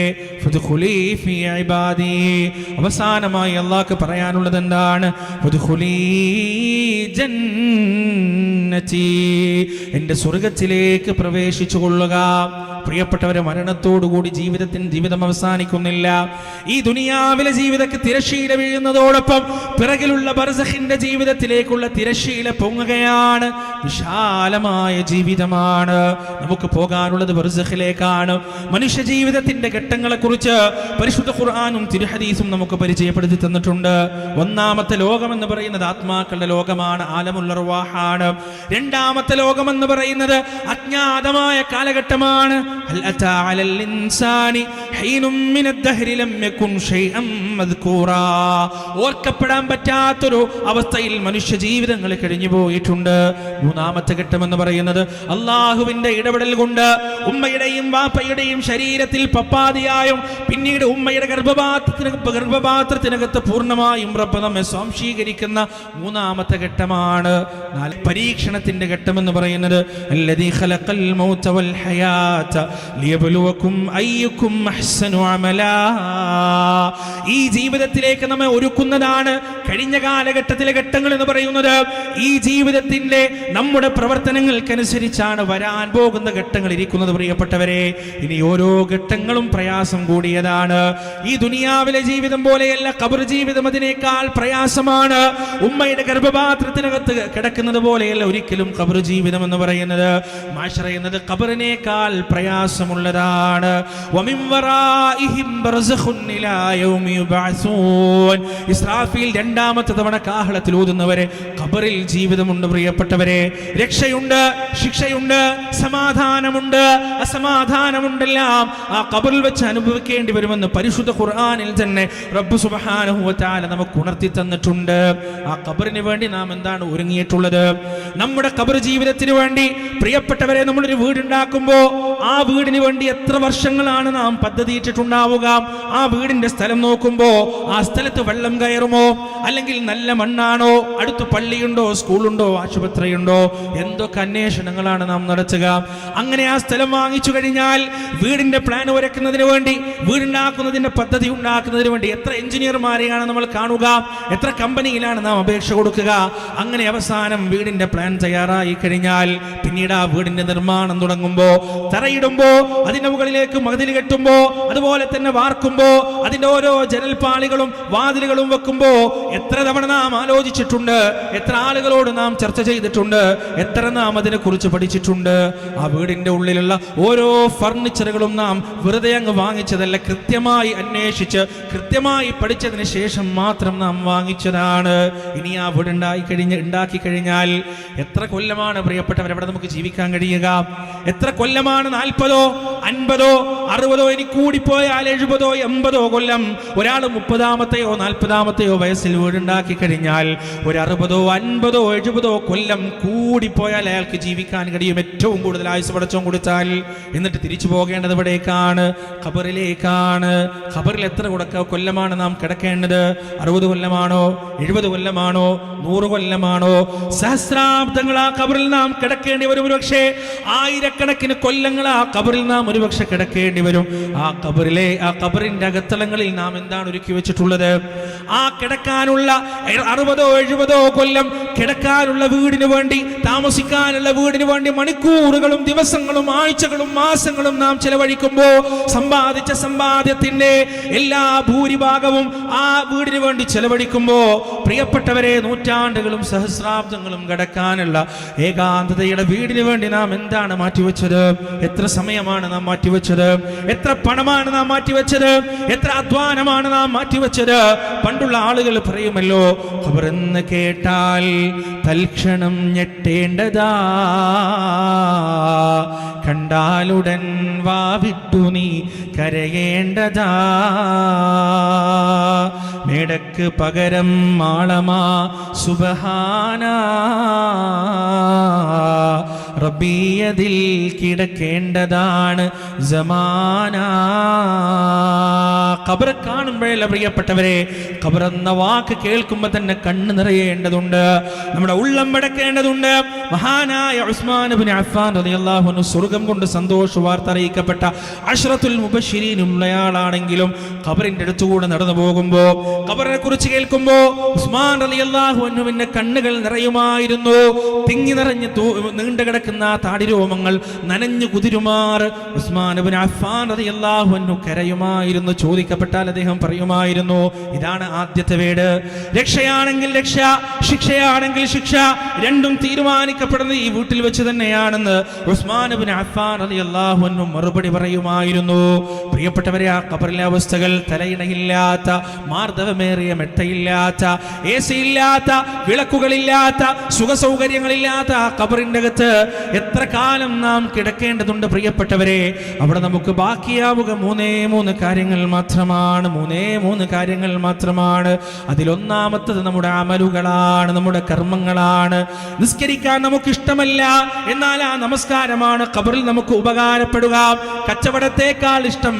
ഫദ്ഖുലി ഫീ ഇബാദി. അവസാനമായി അല്ലാഹ്ക്ക് പറയാനുള്ളത് എന്താണ്? ഫദ്ഖുലി ജന്നതി, എൻ്റെ സ്വർഗത്തിലേക്ക് പ്രവേശിച്ചു കൊള്ളുക. പ്രിയപ്പെട്ടവരെ, മരണത്തോടുകൂടി ജീവിതം അവസാനിക്കുന്നില്ല. ഈ ദുനിയാവിലെ ജീവിതಕ್ಕೆ തിരശ്ശീല വീഴുന്നതോടൊപ്പം പിറകിലുള്ള ബർസഖിന്റെ ജീവിതത്തിലേക്കുള്ള തിരശ്ശീല പൊങ്ങുകയാണ്. വിശാലമായ ജീവിതമാണ് നമുക്ക് പോകാനുള്ളത്, ബർസഖിലേക്കാണ്. മനുഷ്യ ജീവിതത്തിന്റെ ഘട്ടങ്ങളെക്കുറിച്ച് പരിശുദ്ധ ഖുർആനും തിരുഹദീസും നമുക്ക് പരിചയപ്പെടുത്തി തന്നിട്ടുണ്ട്. ഒന്നാമത്തെ ലോകം എന്ന് പറയുന്നത് ആത്മാക്കളുടെ ലോകമാണ്, ആലമുൽ അർവാഹാണ്. രണ്ടാമത്തെ ലോകം എന്ന് പറയുന്നത് അജ്ഞാതമായ കാലഘട്ടമാണ്. ഹൽ അതാ അലൽ ഇൻസാനി ഹീനും മിനദ് ദഹ്രി ലം യകുൻ ഷൈഅൻ മദ്കൂറാ. ഓർക്കപ്പെടാൻ പറ്റാത്തൊരു അവസ്ഥയിൽ മനുഷ്യ ജീവിതങ്ങൾ കഴിഞ്ഞു പോയിട്ടുണ്ട്. മൂന്നാമത്തെ ഘട്ടം എന്ന് പറയുന്നത് അള്ളാഹുവിന്റെ ഇടപെടൽ കൊണ്ട് ഉമ്മയുടെയും വാപ്പയുടെയും ശരീരത്തിൽ പപ്പാതിയായും പിന്നീട് ഉമ്മയുടെ ഗർഭപാത്രത്തിനകത്ത് പൂർണ്ണമായും റബ്ബ് നമ്മെ സ്വാംശീകരിക്കുന്ന മൂന്നാമത്തെ ഘട്ടമാണ്. പരീക്ഷണത്തിന്റെ ഘട്ടം എന്ന് പറയുന്നത് അല്ലദീ ഖലഖൽ മൗത വൽ ഹയാത ലിയബ്ലുവകും അയ്യുക്കും അഹ്സനു അമലാ. ഈ ജീവിതത്തിലേക്ക് നമ്മെ ഒരുക്കുന്നതാണ് കഴിഞ്ഞ കാലഘട്ടത്തിലെ ഘട്ടങ്ങൾ എന്ന് പറയുന്നത്. ഈ ജീവിതത്തിന്റെ നമ്മുടെ പ്രവർത്തനങ്ങൾക്കനുസരിച്ചാണ് വരാൻ പോകുന്ന ഘട്ടങ്ങൾ ഇരിക്കുന്നത് പ്രിയപ്പെട്ടവരെ. ഇനി ഓരോ ഘട്ടങ്ങളും പ്രയാസം കൂടിയതാണ്. ഈ ദുനിയാവിലെ ജീവിതം പോലെയല്ല ഖബർ ജീവിതം, അതിനേക്കാൾ പ്രയാസമാണ്. ഉമ്മയുടെ ഗർഭപാത്രത്തിനകത്ത് കിടക്കുന്നത് പോലെയല്ല ഒരിക്കലും ഖബർ ജീവിതം എന്ന് പറയുന്നത്. മാശറ എന്നത് ഖബറിനേക്കാൾ പ്രയാസമുള്ളതാണ്. വമിൻ വറാഇഹിം ബർസഖുൻ ഇലാ യൗമി യുബഅസൂൻ. ഇസ്രാഫീൽ രണ്ടാമത്തെ തവണ കാഹളത്തിൽ ഊതുന്നവരെ ഖബറിൽ ജീവിതമുണ്ട് പ്രിയപ്പെട്ടവരെ. രക്ഷയുണ്ട്, ശിക്ഷയുണ്ട്, സമാധാനമുണ്ട്, അസമാധാനമുണ്ടെല്ലാം ആ ഖബറിൽ വെച്ച് അനുഭവിക്കേണ്ടി വരുമെന്ന് പരിശുദ്ധ ഖുർആനിൽ തന്നെ റബ്ബ് സുബ്ഹാനഹു വ തആല നമുക്ക് ഉണർത്തി തന്നിട്ടുണ്ട്. ആ ഖബറിന് വേണ്ടി നാം എന്താണ് ഒരുങ്ങിയിട്ടുള്ളത്? നമ്മുടെ ഖബർ ജീവിതത്തിന് വേണ്ടി പ്രിയപ്പെട്ടവരെ, നമ്മളൊരു വീടുണ്ടാക്കുമ്പോൾ ആ വീടിന് വേണ്ടി എത്ര വർഷങ്ങളാണ് നാം പദ്ധതിയിട്ടിട്ടുണ്ടാവുക? ആ വീടിന്റെ സ്ഥലം നോക്കുമ്പോൾ ആ സ്ഥലത്ത് വെള്ളം കയറുമോ, അല്ലെങ്കിൽ നല്ല മണ്ണാണോ, അടുത്ത് പള്ളിയുണ്ടോ, സ്കൂളുണ്ടോ, ആശുപത്രിയുണ്ടോ, എന്തൊക്കെ അന്വേഷണങ്ങളാണ് നാം നടത്തുക. അങ്ങനെ ആ സ്ഥലം വാങ്ങിച്ചു കഴിഞ്ഞാൽ വീടിന്റെ പ്ലാൻ വരയ്ക്കുന്നതിന് വേണ്ടി, വീടുണ്ടാക്കുന്നതിന്റെ പദ്ധതി ഉണ്ടാക്കുന്നതിന് വേണ്ടി എത്ര എഞ്ചിനീയർമാരെയാണ് നമ്മൾ കാണുക, എത്ര കമ്പനിയിലാണ് നാം അപേക്ഷ കൊടുക്കുക. അങ്ങനെ അവസാനം വീടിന്റെ പ്ലാൻ തയ്യാറായി കഴിഞ്ഞാൽ പിന്നീട് ആ വീടിന്റെ നിർമ്മാണം തുടങ്ങുമ്പോൾ, തറയിടുമ്പോ, അതിന്റെ മുകളിലേക്ക് മതിൽ കെട്ടുമ്പോ, അതുപോലെ തന്നെ വാർക്കുമ്പോ, അതിന്റെ ഓരോ ജനൽപ്പാളികളും വാതിലുകളും വെക്കുമ്പോ എത്ര തവണ നാം ആലോചിച്ചിട്ടുണ്ട്, എത്ര ആളുകളോട് നാം ചർച്ച ചെയ്തിട്ടുണ്ട്, എത്ര നാം അതിനെ കുറിച്ച് പഠിച്ചിട്ടുണ്ട്. ആ വീടിന്റെ ഉള്ളിലുള്ള ഓരോ ഫർണിച്ചറുകളും നാം വെറുതെ അങ്ങ് വാങ്ങിച്ചതല്ല, കൃത്യമായി അന്വേഷിച്ച് കൃത്യമായി പഠിച്ചതിന് ശേഷം മാത്രം നാം വാങ്ങിച്ചതാണ്. ഇനി ആ വീട് ഉണ്ടാക്കി കഴിഞ്ഞാൽ എത്ര കൊല്ലമാണ് പ്രിയപ്പെട്ടവർ അവിടെ നമുക്ക് ജീവിക്കാൻ കഴിയുക? എത്ര കൊല്ലമാണ്? 40, 50, 60, ഇനി കൂടിപ്പോയാൽ 70, 80 കൊല്ലം. ഒരാൾ 30-ാമത്തെയോ 40-ാമത്തെയോ വയസ്സിൽ വീടുണ്ടാക്കി കഴിഞ്ഞാൽ ഒരു 60, 50, 70 കൊല്ലം കൂടിപ്പോയാൽ അയാൾക്ക് ജീവിക്കാൻ കഴിയും, ഏറ്റവും കൂടുതൽ ആയുസ് പടച്ചോൻ കൊടുത്താൽ. എന്നിട്ട് തിരിച്ചു പോകേണ്ടത് എവിടേക്കാണ്? ഖബറിലേക്കാണ്. ഖബറിൽ എത്ര കൊല്ലമാണ് നാം കിടക്കേണ്ടത്? 60 കൊല്ലമാണോ, 70 കൊല്ലമാണോ, 100 കൊല്ലമാണോ? സഹസ്രാബ്ദങ്ങൾ ആ ഖബറിൽ നാം കിടക്കേണ്ടി വരും. ഒരുപക്ഷെ ആയിരക്കണക്കിന് കൊല്ലങ്ങൾ ആ ഖബറിൽ നാം ഒരുപക്ഷെ കിടക്കേണ്ടി വരും. ആ ഖബറിന്റെ അകത്തളങ്ങളിൽ നാം എന്താണ് ഒരുക്കി വെച്ചിട്ടുള്ളത്? ആ കിടക്കാനുള്ള 60, 70 കൊല്ലം കിടക്കാനുള്ള വീടിന് വേണ്ടി, താമസിക്കാനുള്ള വീടിന് വേണ്ടി മണിക്കൂറുകളും ദിവസങ്ങളും ആഴ്ചകളും മാസങ്ങളും നാം ചെലവഴിക്കുമ്പോൾ സമ്പാദിച്ച സമ്പാദ്യത്തിന്റെ എല്ലാ ഭൂരിഭാഗവും ആ വീടിന് വേണ്ടി ചെലവഴിക്കുമ്പോൾ പ്രിയപ്പെട്ടവരെ, നൂറ്റാണ്ടുകളും സഹസ്രാബ്ദങ്ങളും കിടക്കാനുള്ള ഏകാന്തതയുടെ വീടിന് വേണ്ടി നാം എന്താണ് മാറ്റിവെച്ചത്? എത്ര സമയമാണ് നാം മാറ്റിവെച്ചത്? എത്ര പണമാണ് നാം മാറ്റിവെച്ചത്? എത്ര അധ്വാനമാണ് നാം മാറ്റിവെച്ചത്? പണ്ടുള്ള ആളുകൾ പറയുമല്ലോ, ഖബറെന്ന് കേട്ടാൽ തൽക്ഷണം ഞെട്ടേണ്ടതാ, കണ്ടാലുടൻ വാവിട്ടു നീ കരയേണ്ടതാ, മേടക്ക് പകരം മാളമാ സുബ്ഹാനാ, റബ്ബിയതിൽ കിടക്കേണ്ടതാണ് സമാന. ഖബർ കാണുമ്പോഴല്ല പ്രിയപ്പെട്ടവരെ, ഖബർ എന്ന വാക്ക് കേൾക്കുമ്പോൾ തന്നെ കണ്ണ് നിറയേണ്ടതുണ്ട്, നമ്മുടെ ഉള്ളം പടക്കേണ്ടതുണ്ട്. മഹാനായ ഉസ്മാൻ ഇബ്നു അഫ്ഫാൻ റളിയല്ലാഹു അൻഹു സ്വർഗ്ഗം കൊണ്ട് സന്തോഷ വാർത്ത അറിയിക്കപ്പെട്ട അശ്റത്തുൽ മുബശ്ശിരീനുള്ളയാളാണെങ്കിലും ഖബറിന്റെ അടുത്തുകൂടെ നടന്നു പോകുമ്പോൾ, ഖബറിനെ കുറിച്ച് കേൾക്കുമ്പോൾ ഉസ്മാൻ റളിയല്ലാഹു അൻഹുവിന്റെ കണ്ണുകൾ നിറയുമായിരുന്നു. തിങ്ങി നിറഞ്ഞ് നീണ്ടു കിടക്കുന്ന താടിരോമങ്ങൾ നനഞ്ഞു കുതിരുമാർ ഉസ്മാൻ ഇബ്നു അഫ്ഫാൻ റളിയല്ലാഹു അൻഹു കരയുമായിരുന്നു. ചോദിക്കപ്പെട്ടാൽ അദ്ദേഹം പറയുമായിരുന്നു, ഇതാണ് ആദ്യത്തെ വീട്. രക്ഷയാണെങ്കിൽ രക്ഷ, ശിക്ഷയാണെങ്കിൽ ശിക്ഷ, രണ്ടും തീരുമാനിക്കപ്പെടുന്നത് ഈ വീട്ടിൽ വെച്ച് തന്നെയാണെന്ന് ഉസ്മാൻ ഇബ്നു അഫ്ഫാൻ റളിയല്ലാഹു അൻഹു മറുപടി പറയുമായിരുന്നു. പ്രിയപ്പെട്ടവരെ, ആ ഖബറിലെ അവസ്ഥകൾ, തലയിണയില്ലാത്ത, മാർദ്ദവമേറിയ മെത്തയില്ലാത്ത, AC ഇല്ലാത്ത, വിളക്കുകളില്ലാത്ത, സുഖസൗകര്യങ്ങളില്ലാത്ത ആ ഖബറിന്റെ അകത്ത് എത്ര കാലം നാം കിടക്കേണ്ടതുണ്ട് പ്രിയപ്പെട്ടവരെ? അവിടെ നമുക്ക് ബാക്കിയാവുക 3 കാര്യങ്ങൾ മാത്രമാണ്. മാത്രമാണ്, 3 കാര്യങ്ങൾ മാത്രമാണ്. അതിലൊന്നാമത്തത് നമ്മുടെ അമലുകളാണ്, നമ്മുടെ കർമ്മങ്ങളാണ്. നിസ്കരിക്കാൻ നമുക്ക് ഇഷ്ടമല്ല, എന്നാൽ ആ നമസ്കാരമാണ് ഖബറിൽ നമുക്ക് ഉപകാരപ്പെടുക. കച്ചവടത്തേക്കാൾ ഇഷ്ടം,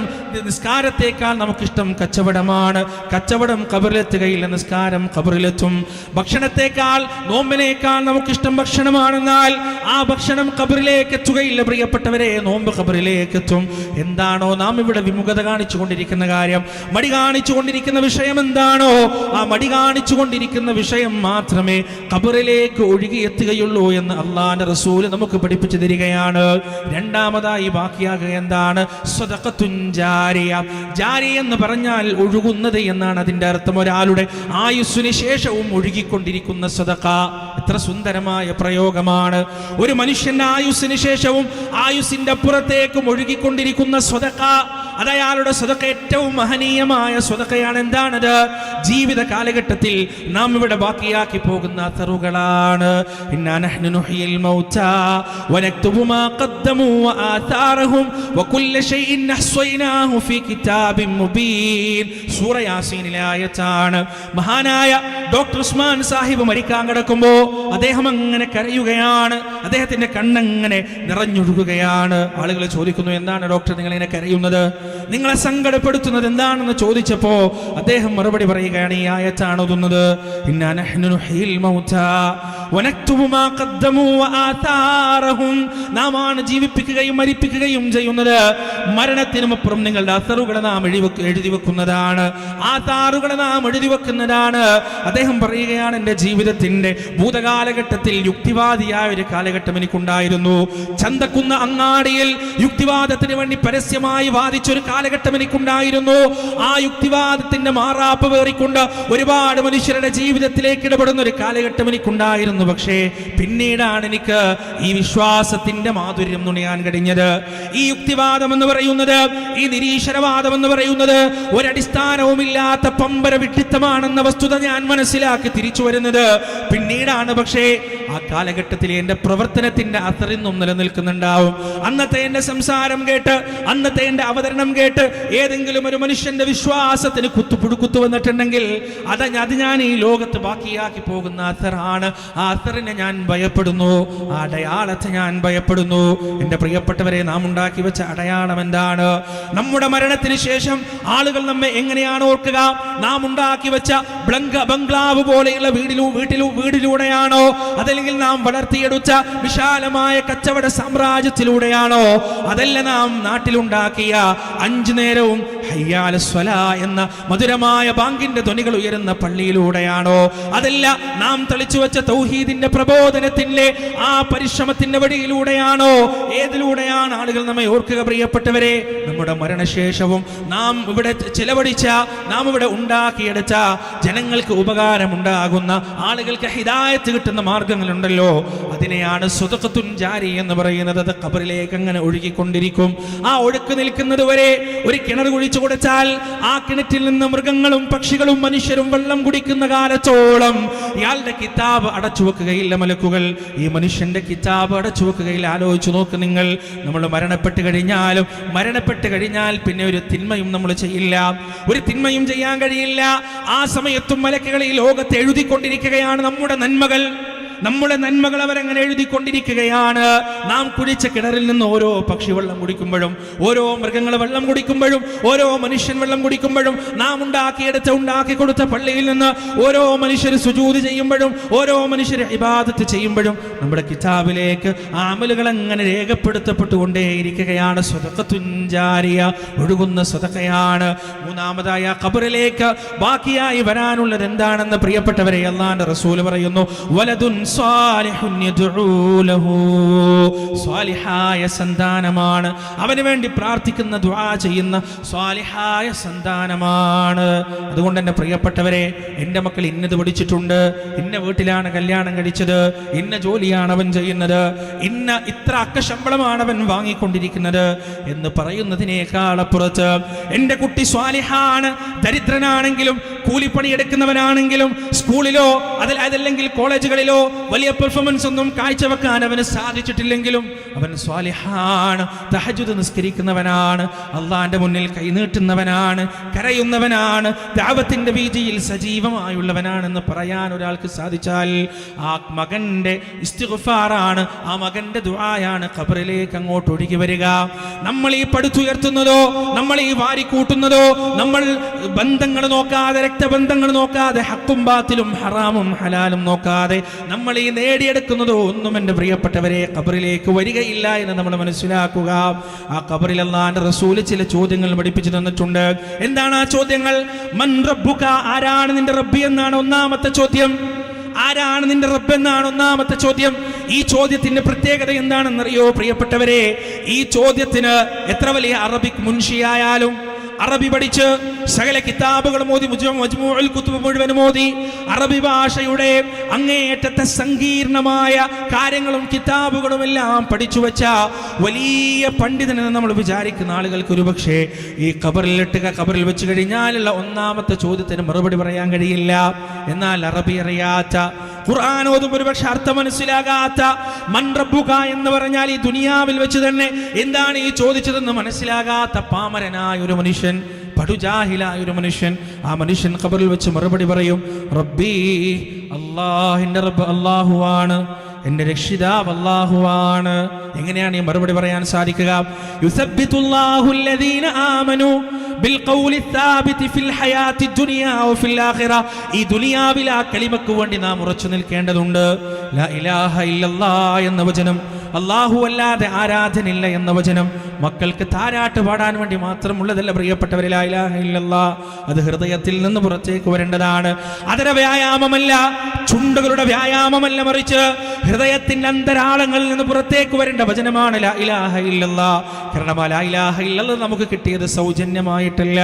നിസ്കാരത്തേക്കാൾ നമുക്കിഷ്ടം കച്ചവടമാണ്. കച്ചവടം ഖബറിലെത്തുകയില്ല, നിസ്കാരം ഖബറിലെത്തും. ഭക്ഷണത്തേക്കാൾ, നോമ്പിനേക്കാൾ നമുക്കിഷ്ടം ഭക്ഷണമാണെന്നാൽ ആ ഭക്ഷണം ഖബറിലേക്ക് എത്തുകയില്ല പ്രിയപ്പെട്ടവരെ, നോമ്പ് ഖബറിലേക്ക് എത്തും. എന്താണോ നാം ഇവിടെ വിമുഖത കാണിച്ചു കൊണ്ടിരിക്കുന്ന കാര്യം, മടി കാണിച്ചു കൊണ്ടിരിക്കുന്ന വിഷയം എന്താണോ, ആ മടി കാണിച്ചു കൊണ്ടിരിക്കുന്ന വിഷയം മാത്രമേ ഖബറിലേക്ക് ഒഴുകിയെത്തുകയുള്ളൂ എന്ന് അള്ളാഹുവിന്റെ റസൂൽ നമുക്ക് പഠിപ്പിച്ചു തരികയാണ്. രണ്ടാമതായി ബാക്കിയാകുക എന്താണ്? സ്വദഖത്തുൻ ജാരിയ. ജാരിയ എന്ന് പറഞ്ഞാൽ ഒഴുകുന്നത് എന്നാണ് അതിന്റെ അർത്ഥം. ഒരാളുടെ ആയുസ്സിന് ശേഷവും ഒഴുകിക്കൊണ്ടിരിക്കുന്ന സ്വദഖ. എത്ര സുന്ദരമായ പ്രയോഗമാണ്! ഒരു മനുഷ്യന്റെ ആയുസ്സിന് ശേഷവും ആയുസ്സിന്റെ അപ്പുറത്തേക്കും ഒഴുകിക്കൊണ്ടിരിക്കുന്ന സ്വദഖ, അത് അയാളുടെ സ്വദഖ ഏറ്റവും മഹനീയമായ സ്വദഖയാണ്. എന്താണത്? ജീവിത കാലഘട്ടത്തിൽ നാം ഇവിടെ ബാക്കിയാക്കി പോകുന്ന അഥറുകളാണ്. ഇന്നാ നഹ്നു നുഹ്യിൽ മൗതാ വനക്തുബു മാ ഖദ്ദമു വആതാറഹും വകുല്ല ശൈഇൻ അഹ്സൈനാഹു ഫീ കിതാബിൻ മുബീൻ. സൂറ യാസീനിലെ ആയത്താണ്. മഹാനായ ഡോക്ടർ ഉസ്മാൻ സാഹിബ് മരിക്കാൻ കിടക്കുമ്പോ അദ്ദേഹം അങ്ങനെ കരയുകയാണ്. അദ്ദേഹത്തിന്റെ കണ്ണങ്ങനെ നിറഞ്ഞൊഴുകുകയാണ്. ആളുകൾ ചോദിക്കുന്നു, എന്താണ് ഡോക്ടർ നിങ്ങൾ ഇങ്ങനെ കരയുന്നത്, നിങ്ങളെ സങ്കടപ്പെടുത്തുന്നത് എന്താണെന്ന് ചോദിച്ചപ്പോ അദ്ദേഹം മറുപടി പറയുകയാണ്, ഈ ആയത്താണ് ഓതുന്നത്. ഇന്നാ നഹ്നു നുഹ്യിൽ മൗതാ വനക്തുബു മാ ഖദ്ദമു വആതാറഹും. നാമാണ് ജീവിപ്പിക്കുകയും മരിപ്പിക്കുകയും ചെയ്യുന്നത്. മരണത്തിനുമപ്പുറം നിങ്ങളുടെ അസറുകളെ നാം എഴുതി വെക്കുന്നതാണ്, ആതാറുകളെ നാം എഴുതി വെക്കുന്നതാണ്. അദ്ദേഹം പറയുകയാണ്, എൻ്റെ ജീവിതത്തിന്റെ ഭൂതകാലഘട്ടത്തിൽ യുക്തിവാദിയായ ഒരു കാലഘട്ടം എനിക്കുണ്ടായിരുന്നു. ചന്തക്കുന്ന അങ്ങാടിയിൽ യുക്തിവാദത്തിന് വേണ്ടി പരസ്യമായി വാദിച്ചൊരു കാലഘട്ടം എനിക്കുണ്ടായിരുന്നു. ആ യുക്തിവാദത്തിന്റെ മാറാപ്പ് വേറിക്കൊണ്ട് ഒരുപാട് മനുഷ്യരുടെ ജീവിതത്തിലേക്ക് ഇടപെടുന്ന ഒരു കാലഘട്ടം എനിക്കുണ്ടായിരുന്നു. പക്ഷേ പിന്നീടാണ് എനിക്ക് ഈ വിശ്വാസത്തിന്റെ മാധുര്യം നുണയാൻ കഴിഞ്ഞത്. ഈ യുക്തിവാദം എന്ന് പറയുന്നത്, ഈ നിരീശ്വരവാദം എന്ന് പറയുന്നത് ഒരടിസ്ഥാനവുമില്ലാത്ത പമ്പര വിഡ്ഢിത്തമാണെന്ന വസ്തുത ഞാൻ മനസ്സിലാക്കി തിരിച്ചു വരുന്നത് പിന്നീടാണ്. പക്ഷേ ആ കാലഘട്ടത്തിൽ എന്റെ പ്രവർത്തനത്തിന്റെ അത്തറിന്നും നിലനിൽക്കുന്നുണ്ടാവും. അന്നത്തെ എന്റെ സംസാരം കേട്ട്, അന്നത്തെ എന്റെ അവതരണം കേട്ട് ഏതെങ്കിലും ഒരു മനുഷ്യന്റെ വിശ്വാസത്തിന് കുത്തു വന്നിട്ടുണ്ടെങ്കിൽ അത് ഞാൻ ഈ ലോകത്ത് ബാക്കിയാക്കി പോകുന്ന അത്തറാണ്. ആ അത്തറിനെ ഞാൻ ഭയപ്പെടുന്നു, ആ അടയാളത്തെ ഞാൻ ഭയപ്പെടുന്നു. എന്റെ പ്രിയപ്പെട്ടവരെ, നാം ഉണ്ടാക്കി വെച്ച അടയാളം എന്താണ്? നമ്മുടെ മരണത്തിന് ശേഷം ആളുകൾ നമ്മെ എങ്ങനെയാണ് ഓർക്കുക? നാം ഉണ്ടാക്കി വെച്ച ബംഗ്ലാവ് പോലെയുള്ള വീടിലൂടെയാണോ, അതല്ലെങ്കിൽ നാം വളർത്തിയെടുത്ത വിശാലമായ കച്ചവട സാമ്രാജ്യത്തിലൂടെയാണോ, അതല്ല നാം നാട്ടിലുണ്ടാക്കിയ 5 നേരവും ഹയ്യാല സ്വലാ എന്ന മധുരമായ ബാങ്കിന്റെ ധ്വനികൾ ഉയരുന്ന പള്ളിയിലൂടെയാണോ, അതല്ല നാം തളിച്ചു വെച്ച തൗഹീദിന്റെ പ്രബോധനത്തിന്റെ ആ പരിശ്രമത്തിന്റെ വഴിയിലൂടെയാണോ? ഏതിലൂടെയാണ് ആളുകൾ നമ്മെ ഓർക്കുക? പ്രിയപ്പെട്ടവരെ, നമ്മുടെ മരണശേഷവും നാം ഇവിടെ ചെലവഴിച്ച, നാം ഇവിടെ ഉണ്ടാക്കിയെടുത്ത, ജനങ്ങൾക്ക് ഉപകാരമുണ്ടാകുന്ന, ആളുകൾക്ക് ഹിദായത്ത് കിട്ടുന്ന മാർഗങ്ങളുണ്ടല്ലോ, അതിനെയാണ് സ്വദഖത്തുൻ ജാരി എന്ന് പറയുന്നത്. അത് ഖബറിലേക്ക് അങ്ങനെ ഒഴുകിക്കൊണ്ടിരിക്കും. ആ ഒഴുക്ക് നിൽക്കുന്നത് വരെ ഒരു കിണർ കുഴിച്ചു കൊടുത്താൽ ആ കിണറ്റിൽ നിന്ന് മൃഗങ്ങളും പക്ഷികളും മനുഷ്യരും വെള്ളം കുടിക്കുന്ന കാലത്തോളം ഇയാളുടെ കിതാബ് അടച്ചു വെക്കുകയില്ല മലക്കുകൾ. ഈ മനുഷ്യന്റെ കിതാബ് അടച്ചു വെക്കുകയില്ല. ആലോചിച്ചു നോക്ക് നിങ്ങൾ, നമ്മൾ മരണപ്പെട്ട് കഴിഞ്ഞാൽ പിന്നെ ഒരു തിന്മയും നമ്മൾ ചെയ്യില്ല, ഒരു തിന്മയും ചെയ്യാൻ കഴിയില്ല. ആ സമയത്തും മലക്കുകൾ ഈ ലോകത്ത് എഴുതിക്കൊണ്ടിരിക്കുകയാണ് നമ്മുടെ നന്മകൾ അവരങ്ങനെ എഴുതിക്കൊണ്ടിരിക്കുകയാണ്. നാം കുടിച്ച കിണറിൽ നിന്ന് ഓരോ പക്ഷി വെള്ളം കുടിക്കുമ്പോഴും, ഓരോ മൃഗങ്ങൾ വെള്ളം കുടിക്കുമ്പോഴും, ഓരോ മനുഷ്യൻ വെള്ളം കുടിക്കുമ്പോഴും, നാം ഉണ്ടാക്കി കൊടുത്ത പള്ളിയിൽ നിന്ന് ഓരോ മനുഷ്യർ സുജൂദ് ചെയ്യുമ്പോഴും, ഓരോ മനുഷ്യർ ഇബാദത്ത് ചെയ്യുമ്പോഴും നമ്മുടെ കിതാബിലേക്ക് അമലുകൾ അങ്ങനെ രേഖപ്പെടുത്തപ്പെട്ടുകൊണ്ടേയിരിക്കുകയാണ്. സ്വദഖത്തുൻ ജാരിയ, ഒഴുകുന്ന സ്വദഖയാണ്. മൂന്നാമതായ ഖബറിലേക്ക് ബാക്കിയായി വരാനുള്ളത് എന്താണെന്ന് പ്രിയപ്പെട്ടവരെ, അല്ലാഹുവിന്റെ റസൂൽ പറയുന്നു, വലദുൻ സ്വാലിഹുൻ യദ്ഉ ലഹു. സ്വാലിഹായ സന്താനമാണ്, അവന് വേണ്ടി പ്രാർത്ഥിക്കുന്ന, ദുആ ചെയ്യുന്ന സ്വാലിഹായ സന്താനമാണ്. അതുകൊണ്ട് എൻ്റെ പ്രിയപ്പെട്ടവരെ, എൻ്റെ മക്കൾ ഇന്നത് പഠിച്ചിട്ടുണ്ട്, ഇന്ന വീട്ടിലാണ് കല്യാണം കഴിച്ചത്, ഇന്ന ജോലിയാണ് അവൻ ചെയ്യുന്നത്, ഇത്ര അക്കശമ്പളമാണ് അവൻ വാങ്ങിക്കൊണ്ടിരിക്കുന്നത് എന്ന് പറയുന്നതിനേക്കാൾ അപ്പുറത്ത് എൻ്റെ കുട്ടി സ്വാലിഹാണ്, ദരിദ്രനാണെങ്കിലും കൂലിപ്പണി എടുക്കുന്നവനാണെങ്കിലും സ്കൂളിലോ അതല്ലെങ്കിൽ കോളേജുകളിലോ വലിയ പെർഫോമൻസ് ഒന്നും കാഴ്ചവെക്കാൻ അവന് സാധിച്ചിട്ടില്ലെങ്കിലും അവൻ സ്വാലിഹാണ്, തഹജ്ജുദ് നിസ്കരിക്കുന്നവനാണ്, അള്ളാന്റെ മുന്നിൽ കൈനീട്ടുന്നവനാണ്, കരയുന്നവനാണ്, ദഅവത്തിന്റെ വീതിയിൽ സജീവമായുള്ളവനാണെന്ന് പറയാൻ ഒരാൾക്ക് സാധിച്ചാൽ ആ മകന്റെ ഇസ്തിഗ്ഫാറാണ്, ആ മകന്റെ ദുആയാണ് ഖബറിലേക്ക് അങ്ങോട്ട് ഒഴുകി വരിക. നമ്മൾ ഈ പടുത്തുയർത്തുന്നതോ, നമ്മൾ ഈ വാരിക്കൂട്ടുന്നതോ, നമ്മൾ ബന്ധങ്ങൾ നോക്കാതെ, രക്തബന്ധങ്ങൾ നോക്കാതെ, ഹക്കും ബാത്തിലും ഹറാമും ഹലാലും നോക്കാതെ നമ്മൾ ഈ നേടിയെടുക്കുന്നതോ ഒന്നും എൻ്റെ പ്രിയപ്പെട്ടവരെ ഖബറിലേക്ക് വരികയില്ല എന്ന് നമ്മൾ മനസ്സിലാക്കുക. ആ ഖബറിൽ അല്ലാഹുവിന്റെ റസൂൽ ചില ചോദ്യങ്ങൾ പഠിപ്പിച്ചു തന്നിട്ടുണ്ട്. എന്താണ് ആ ചോദ്യങ്ങൾ? മൻ റബ്ബുക, ആരാണ് നിന്റെ റബ്ബ് എന്നാണ് ഒന്നാമത്തെ ചോദ്യം. ആരാണ് നിന്റെ റബ്ബ് എന്നാണ് ഒന്നാമത്തെ ചോദ്യം. ഈ ചോദ്യത്തിന്റെ പ്രത്യേകത എന്താണെന്നറിയോ പ്രിയപ്പെട്ടവരെ? ഈ ചോദ്യത്തിന് എത്ര വലിയ അറബിക് മുൻഷിയായാലും, അറബി പഠിച്ച് സകല കിതാബുകളും ഓതി, മജ്മൂഉൽ കുതുബ് മുഴുവനും ഓതി, അറബി ഭാഷയുടെ അങ്ങേയറ്റത്തെ സങ്കീർണമായ കാര്യങ്ങളും കിതാബുകളും എല്ലാം പഠിച്ചു വെച്ച വലിയ പണ്ഡിതനെന്ന് നമ്മൾ വിചാരിക്കുന്ന ആളുകൾക്ക് ഒരുപക്ഷെ ഈ ഖബറിൽ വെച്ച് കഴിഞ്ഞാലുള്ള ഒന്നാമത്തെ ചോദ്യത്തിന് മറുപടി പറയാൻ കഴിയില്ല. എന്നാൽ അറബി അറിയാത്ത, ഖുർആൻ ഓതും ഒരുപക്ഷെ അർത്ഥം മനസ്സിലാകാത്ത, മൻ റബ്ബുക എന്ന് പറഞ്ഞാൽ ഈ ദുനിയാവിൽ വെച്ച് തന്നെ എന്താണ് ഈ ചോദിച്ചതെന്ന് മനസ്സിലാകാത്ത പാമരനായ ഒരു മനുഷ്യൻ, പടുജാഹിലായ ഒരു മനുഷ്യൻ, ആ മനുഷ്യൻ ഖബറിൽ വെച്ച് മറുപടി പറയും, റബ്ബി, അല്ലാഹുവിന്റെ റബ്ബ് അല്ലാഹുവാണ്, എന്റെ രക്ഷിതാവ് അല്ലാഹുവാണ്. എങ്ങനെയാണ് ഈ മറുപടി പറയാൻ സാധിക്കുക? യുസബ്ബിതുല്ലാഹു അല്ലദീന ആമനു ബിൽ ഖൗലി സാബിതി ഫിൽ ഹയാത്തി ദുനിയാ വഫിൽ ആഖിറ. ഈ ദുനിയാവിൽ ആ കലിമക്ക് വേണ്ടി നാം ഉറച്ചു നിൽക്കേണ്ടതുണ്ട്. ലാ ഇലാഹ ഇല്ലല്ലാഹ് എന്ന വചനം, അല്ലാഹു അല്ലാതെ ആരാധനില്ല എന്ന വചനം മക്കൾക്ക് താരാട്ട് പാടാൻ വേണ്ടി മാത്രമുള്ളതല്ല പ്രിയപ്പെട്ടവരെ. ലാ ഇലാഹ ഇല്ലല്ലാഹ് അത് ഹൃദയത്തിൽ നിന്ന് പുറത്തേക്ക് വരേണ്ടതാണ്. അതര വ്യായാമമല്ല, ചുണ്ടുകളുടെ വ്യായാമമല്ല, മറിച്ച് ഹൃദയത്തിന്റെ അന്തരാളങ്ങളിൽ നിന്ന് പുറത്തേക്ക് വരേണ്ട വചനമാണ് ലാ ഇലാഹ ഇല്ലല്ലാഹ്. കാരണം ലാ ഇലാഹ ഇല്ലല്ലാഹ് നമുക്ക് കിട്ടിയത് സൗജന്യമായിട്ടല്ല.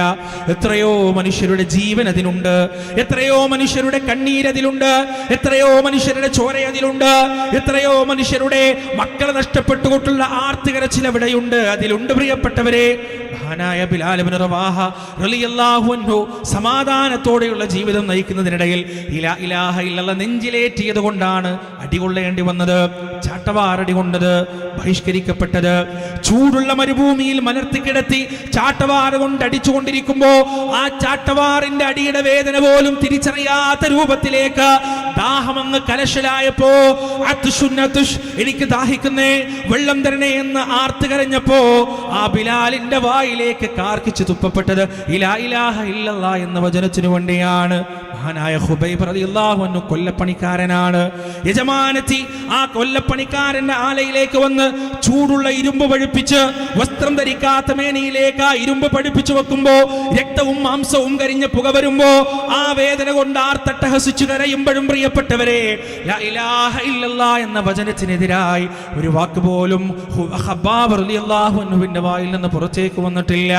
എത്രയോ മനുഷ്യരുടെ ജീവൻ അതിലുണ്ട്, എത്രയോ മനുഷ്യരുടെ കണ്ണീരതിലുണ്ട്, എത്രയോ മനുഷ്യരുടെ ചോര അതിലുണ്ട്, എത്രയോ മനുഷ്യരുടെ മക്കളെ നഷ്ടപ്പെട്ടുകൊണ്ടുള്ള ആർത്തികരച്ചിൽ അവിടെയുണ്ട്, അതിലുണ്ട് പ്രിയപ്പെട്ടവരെ. മഹാനായ ബിലാൽ ഇബ്നു റവാഹ റളിയല്ലാഹു അൻഹു സമാധാനത്തോടെയുള്ള ജീവിതം നയിക്കുന്നതിനിടയിൽ ലാ ഇലാഹ ഇല്ലല്ലാഹ് നെഞ്ചിലേറ്റിയത് കൊണ്ടാണ് അടികൊള്ളേണ്ടി വന്നത്, ചാട്ടവാറടി കൊണ്ടത്, ബഹിഷ്കരിക്കപ്പെട്ടത്. ചൂടുള്ള മരുഭൂമിയിൽ മലർത്തി കിടത്തി ചാട്ടവാറ് കൊണ്ട് അടിച്ചുകൊണ്ടിരിക്കുമ്പോ ആ ചാട്ടവാറിന്റെ അടിയുടെ വേദന പോലും തിരിച്ചറിയാത്ത രൂപത്തിലേക്ക് ദാഹമങ്ങ് കലശലായപ്പോ, എനിക്ക് ദാഹിക്കുന്നേ, വെള്ളം തരണേ എന്ന് ആർത്ത് കരഞ്ഞപ്പോ ആ ബിലാലിന്റെ വായിലേക്ക് കാർക്കിച്ച് തുപ്പപ്പെട്ടത് ലാ ഇലാഹ ഇല്ലല്ലാഹ് എന്ന വചനത്തിനു വേണ്ടിയാണ്. മഹാനായ ഖുബൈബ് റളിയല്ലാഹു അൻഹു കൊല്ലപ്പണിക്കാരനാണ്. യജമാനത്തി ആ കൊല്ലപ്പണിക്കാരന്റെ ആലയിലേക്ക് വന്ന് ചൂടുള്ള ഇരുമ്പ് പഴുപ്പിച്ച് വസ്ത്രം ധരിക്കാത്ത മേനിയിലേക്ക് ആ ഇരുമ്പ് പഠിപ്പിച്ചു വെക്കുമ്പോ രക്തവും മാംസവും കരിഞ്ഞ പുക വരുമ്പോ ആ വേദന കൊണ്ട് ആർത്തട്ടഹസിച്ചു കരയുമ്പോഴും പ്രിയപ്പെട്ടവരെ ലാ ഇലാഹ ഇല്ലല്ലാഹ് എന്ന വചനത്തിനെതിരായി ഒരു വാക്ക് പോലും ഖബ്ബാബ് റളിയല്ലാഹു അൻഹുവിന്റെ വായിൽ നിന്ന് പുറത്തേക്ക് വന്നിട്ടില്ല.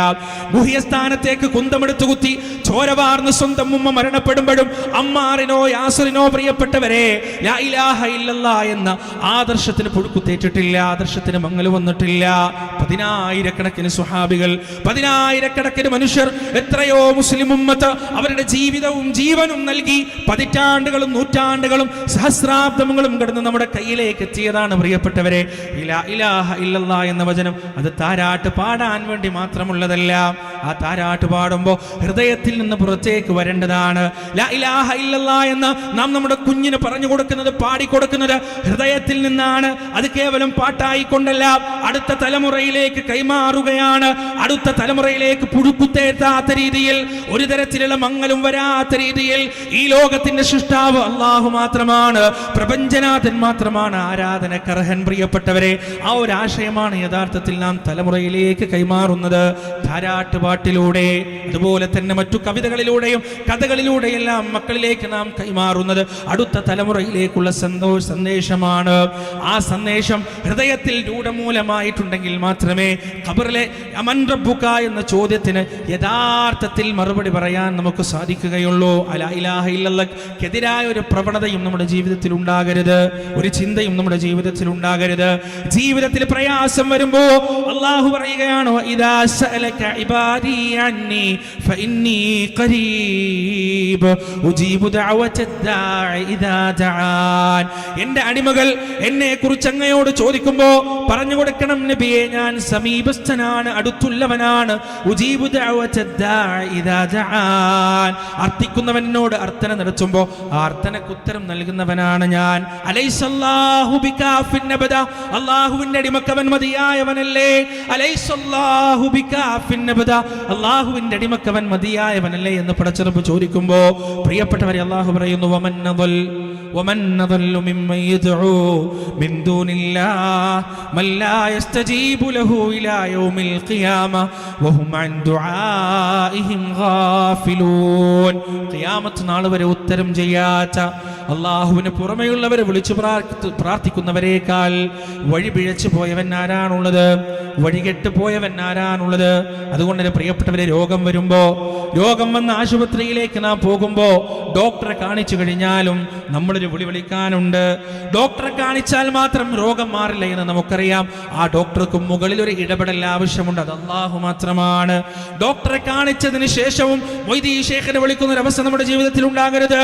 ഗുഹ്യസ്ഥാനത്തേക്ക് കുന്തമെടുത്തു കുത്തി ചോര വാർന്ന് സ്വന്തം ഉമ്മ മരണപ്പെടുമ്പോഴും അമ്മാറിനോ യാസറിനോ പ്രിയപ്പെട്ടവരെ ലാ ഇലാഹ ഇല്ലല്ലാഹ് എന്ന ആദർശത്തിന് പുഴുക്കുത്തേറ്റിട്ടില്ല, ആദർശത്തിന് മങ്ങൽ വന്നിട്ടില്ല. പതിനായിരക്കണക്കിന് സ്വഹാബികൾ, പതിനായിരക്കണക്കിന് മനുഷ്യർ, എത്രയോ മുസ്ലിം ഉമ്മത്ത് അവരുടെ ജീവിതവും ജീവനും നൽകി പതിറ്റാണ്ടുകളും നൂറ്റാണ്ടുകളും സഹസ്രാബ്ദങ്ങളും കടന്ന് നമ്മുടെ കയ്യിലേക്ക് എത്തിയതാണ് പ്രിയപ്പെട്ടവരെ ലാ ഇലാഹ ഇല്ലല്ലാഹ് എന്ന വചനം. അത് താരാട്ട് പാടാൻ വേണ്ടി മാത്രമുള്ളതല്ല. ആ താരാട്ട് പാടുമ്പോൾ ഹൃദയത്തിൽ നിന്ന് പുറത്തേക്ക് വരേണ്ടതാണ്. ലാ ഇലാഹ ഇല്ലല്ലാഹ് എന്ന് നാം നമ്മുടെ കുഞ്ഞിന് പറഞ്ഞു കൊടുക്കുന്നത്, പാടിക്കൊടുക്കുന്നത് ഹൃദയത്തിൽ നിന്നാണ്. അത് കേവലം പാട്ടായിക്കൊണ്ടല്ല, അടുത്ത തലമുറയിലേക്ക് കൈമാറുകയാണ്. അടുത്ത തലമുറയിലേക്ക് പുഴുക്കുത്തേറ്റാത്ത രീതിയിൽ, ഒരു തരത്തിലുള്ള മങ്ങലും വരാത്ത രീതിയിൽ ഈ ലോകത്തിന്റെ സൃഷ്ടാവ് അല്ലാഹു മാത്രമാണ്, പ്രപഞ്ചനാഥൻ മാത്രമാണ് ആരാധനക്കർഹൻ. പ്രിയപ്പെട്ടവരെ ആ ഒരു ആശയമാണ് യഥാർത്ഥത്തിൽ നാം തലമുറയിലേക്ക് കൈമാറുന്നത് താരാട്ടുപാട്ടിലൂടെ, അതുപോലെ തന്നെ മറ്റു കവിതകളിലൂടെയും കഥകളിലൂടെയെല്ലാം മക്കളിലേക്ക് നാം കൈമാറുന്നത് അടുത്ത തലമുറയിലേക്കുള്ള സന്ദേശമാണ്. ആ സന്ദേശം ഹൃദയത്തിൽ രൂഢമൂലമായിട്ടുണ്ടെങ്കിൽ മാത്രമേ ഖബറിലെ അമൻ റബ്ബുക എന്ന ചോദ്യത്തിന് യഥാർത്ഥത്തിൽ മറുപടി പറയാൻ നമുക്ക് സാധിക്കുകയുള്ളൂ. ലാ ഇലാഹ ഇല്ലല്ലാഹ്ക്കെതിരായ ഒരു പ്രവണതയും നമ്മുടെ ജീവിതത്തിൽ ഉണ്ടാകരുത്, ഒരു ചിന്തയും നമ്മുടെ ജീവിതത്തിൽ ഉണ്ടാകരുത്. ജീവിതത്തിൽ പ്രയാസം വരുമ്പോ അല്ലാഹു പറയുകയാണ്, ഇദാ സഅലക ഇബാദി عبادي عني فإني قريب أجيب دعوة الداع إذا دعان. എൻ്റെ അടിമകൾ എന്നെ കുറിച്ച് അങ്ങയോട് ചോദിക്കുമ്പോ പറഞ്ഞു കൊടുക്കണം നബിയെ, ഞാൻ സമീപസ്ഥനാണ്, അടുത്തുള്ളവനാണ്. ഉജീബു ദഅവത ദാഇ ഇദാ ദഅൻ. അർത്ഥിക്കുന്നവനോട് അർത്ഥന നടത്തുമ്പോ ആ അർത്ഥനക്ക് ഉത്തരം നൽകുന്നവനാണ് ഞാൻ. അലൈസല്ലാഹു ബികാഫിൻ അബദ. അല്ലാഹുവിന്റെ അടിമക്കവൻ മതിയായവനല്ലേ? അലൈസല്ലാഹു ബികാഫിൻ അബദ. അല്ലാഹുവിന്റെ അടിമക്കവൻ മതിയായവനല്ലേ എന്ന് പടച്ചറബ് ചോദിക്കുമ്പോ പ്രിയപ്പെട്ടവരെ അല്ലാഹു പറയുന്നു, ومن أضل ممن يدعو من دون الله من لا يستجيب له إلى يوم القيامة وهم عن دعائهم غافلون. ഖിയാമത്ത് നാൾ വരെ ഉത്തരം ചെയ്യാത്ത അല്ലാഹുവിന് പുറമെയുള്ളവരെ വിളിച്ചു പ്രാർത്ഥിക്കുന്നവരേക്കാൾ വഴി പിഴച്ചു പോയവൻ ആരാണുള്ളത്? വഴികെട്ട് പോയവൻ ആരാണുള്ളത്? അതുകൊണ്ട് തന്നെ പ്രിയപ്പെട്ടവരെ, രോഗം വരുമ്പോ, രോഗം വന്ന ആശുപത്രിയിലേക്ക് നാം പോകുമ്പോ ഡോക്ടറെ കാണിച്ചു കഴിഞ്ഞാലും നമ്മളൊരു വിളിക്കാനുണ്ട്. ഡോക്ടറെ കാണിച്ചാൽ മാത്രം രോഗം മാറില്ല എന്ന് നമുക്കറിയാം. ആ ഡോക്ടർക്ക് മുകളിൽ ഒരു ഇടപെടൽ ആവശ്യമുണ്ട്, അത് അല്ലാഹു മാത്രമാണ്. ഡോക്ടറെ കാണിച്ചതിന് ശേഷവും മൊയ്‌ദീൻ ശൈഖിനെ വിളിക്കുന്ന ഒരു അവസ്ഥ നമ്മുടെ ജീവിതത്തിൽ ഉണ്ടാകരുത്.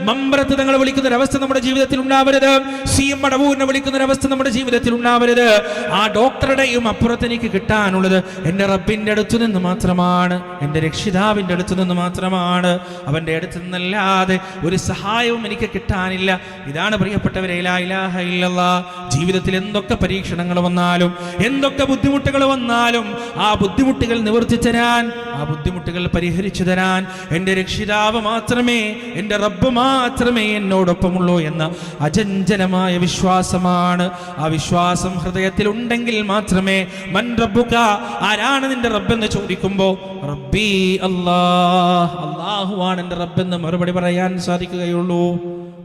മമ്പ്രത്ത് തങ്ങളെ വിളിക്കുന്ന ഒരു അവസ്ഥ നമ്മുടെ ജീവിതത്തിൽ ഉണ്ടാവരുത്. CM മടവൂരിനെ വിളിക്കുന്ന ഒരു അവസ്ഥ നമ്മുടെ ജീവിതത്തിൽ ഉണ്ടാവരുത്. ആ ഡോക്ടറുടെയും അപ്പുറത്ത് എനിക്ക് കിട്ടാനുള്ളത് എൻ്റെ റബ്ബിന്റെ അടുത്തു നിന്ന് മാത്രമാണ്, എൻ്റെ രക്ഷിതാവിന്റെ അടുത്തു നിന്ന് മാത്രമാണ്. അവന്റെ അടുത്ത് നിന്നല്ലാതെ ഒരു സഹായവും എനിക്ക് കിട്ടാനില്ല. ഇതാണ് പ്രിയപ്പെട്ടവരെ ലാ ഇലാഹ ഇല്ലല്ലാഹ്. ജീവിതത്തിൽ എന്തൊക്കെ പരീക്ഷണങ്ങൾ വന്നാലും, എന്തൊക്കെ ബുദ്ധിമുട്ടുകൾ വന്നാലും, ആ ബുദ്ധിമുട്ടുകൾ നിവർത്തി തരാൻ, ആ ബുദ്ധിമുട്ടുകൾ പരിഹരിച്ചു തരാൻ എൻ്റെ രക്ഷിതാവ് മാത്രമേ, എൻ്റെ റബ്ബ് മാത്രമേ എന്നോടൊപ്പമുള്ളൂ എന്ന അചഞ്ചലമായ വിശ്വാസമാണ്. ആ വിശ്വാസം ഹൃദയത്തിൽ ഉണ്ടെങ്കിൽ മാത്രമേ മൻ റബ്ബുക, ആരാണ് നിന്റെ റബ്ബെന്ന് ചോദിക്കുമ്പോ റബ്ബി അല്ലാഹ്, അല്ലാഹുവാണ് എൻ്റെ റബ്ബെന്ന് മറുപടി പറയാൻ സാധിക്കുകയുള്ളൂ.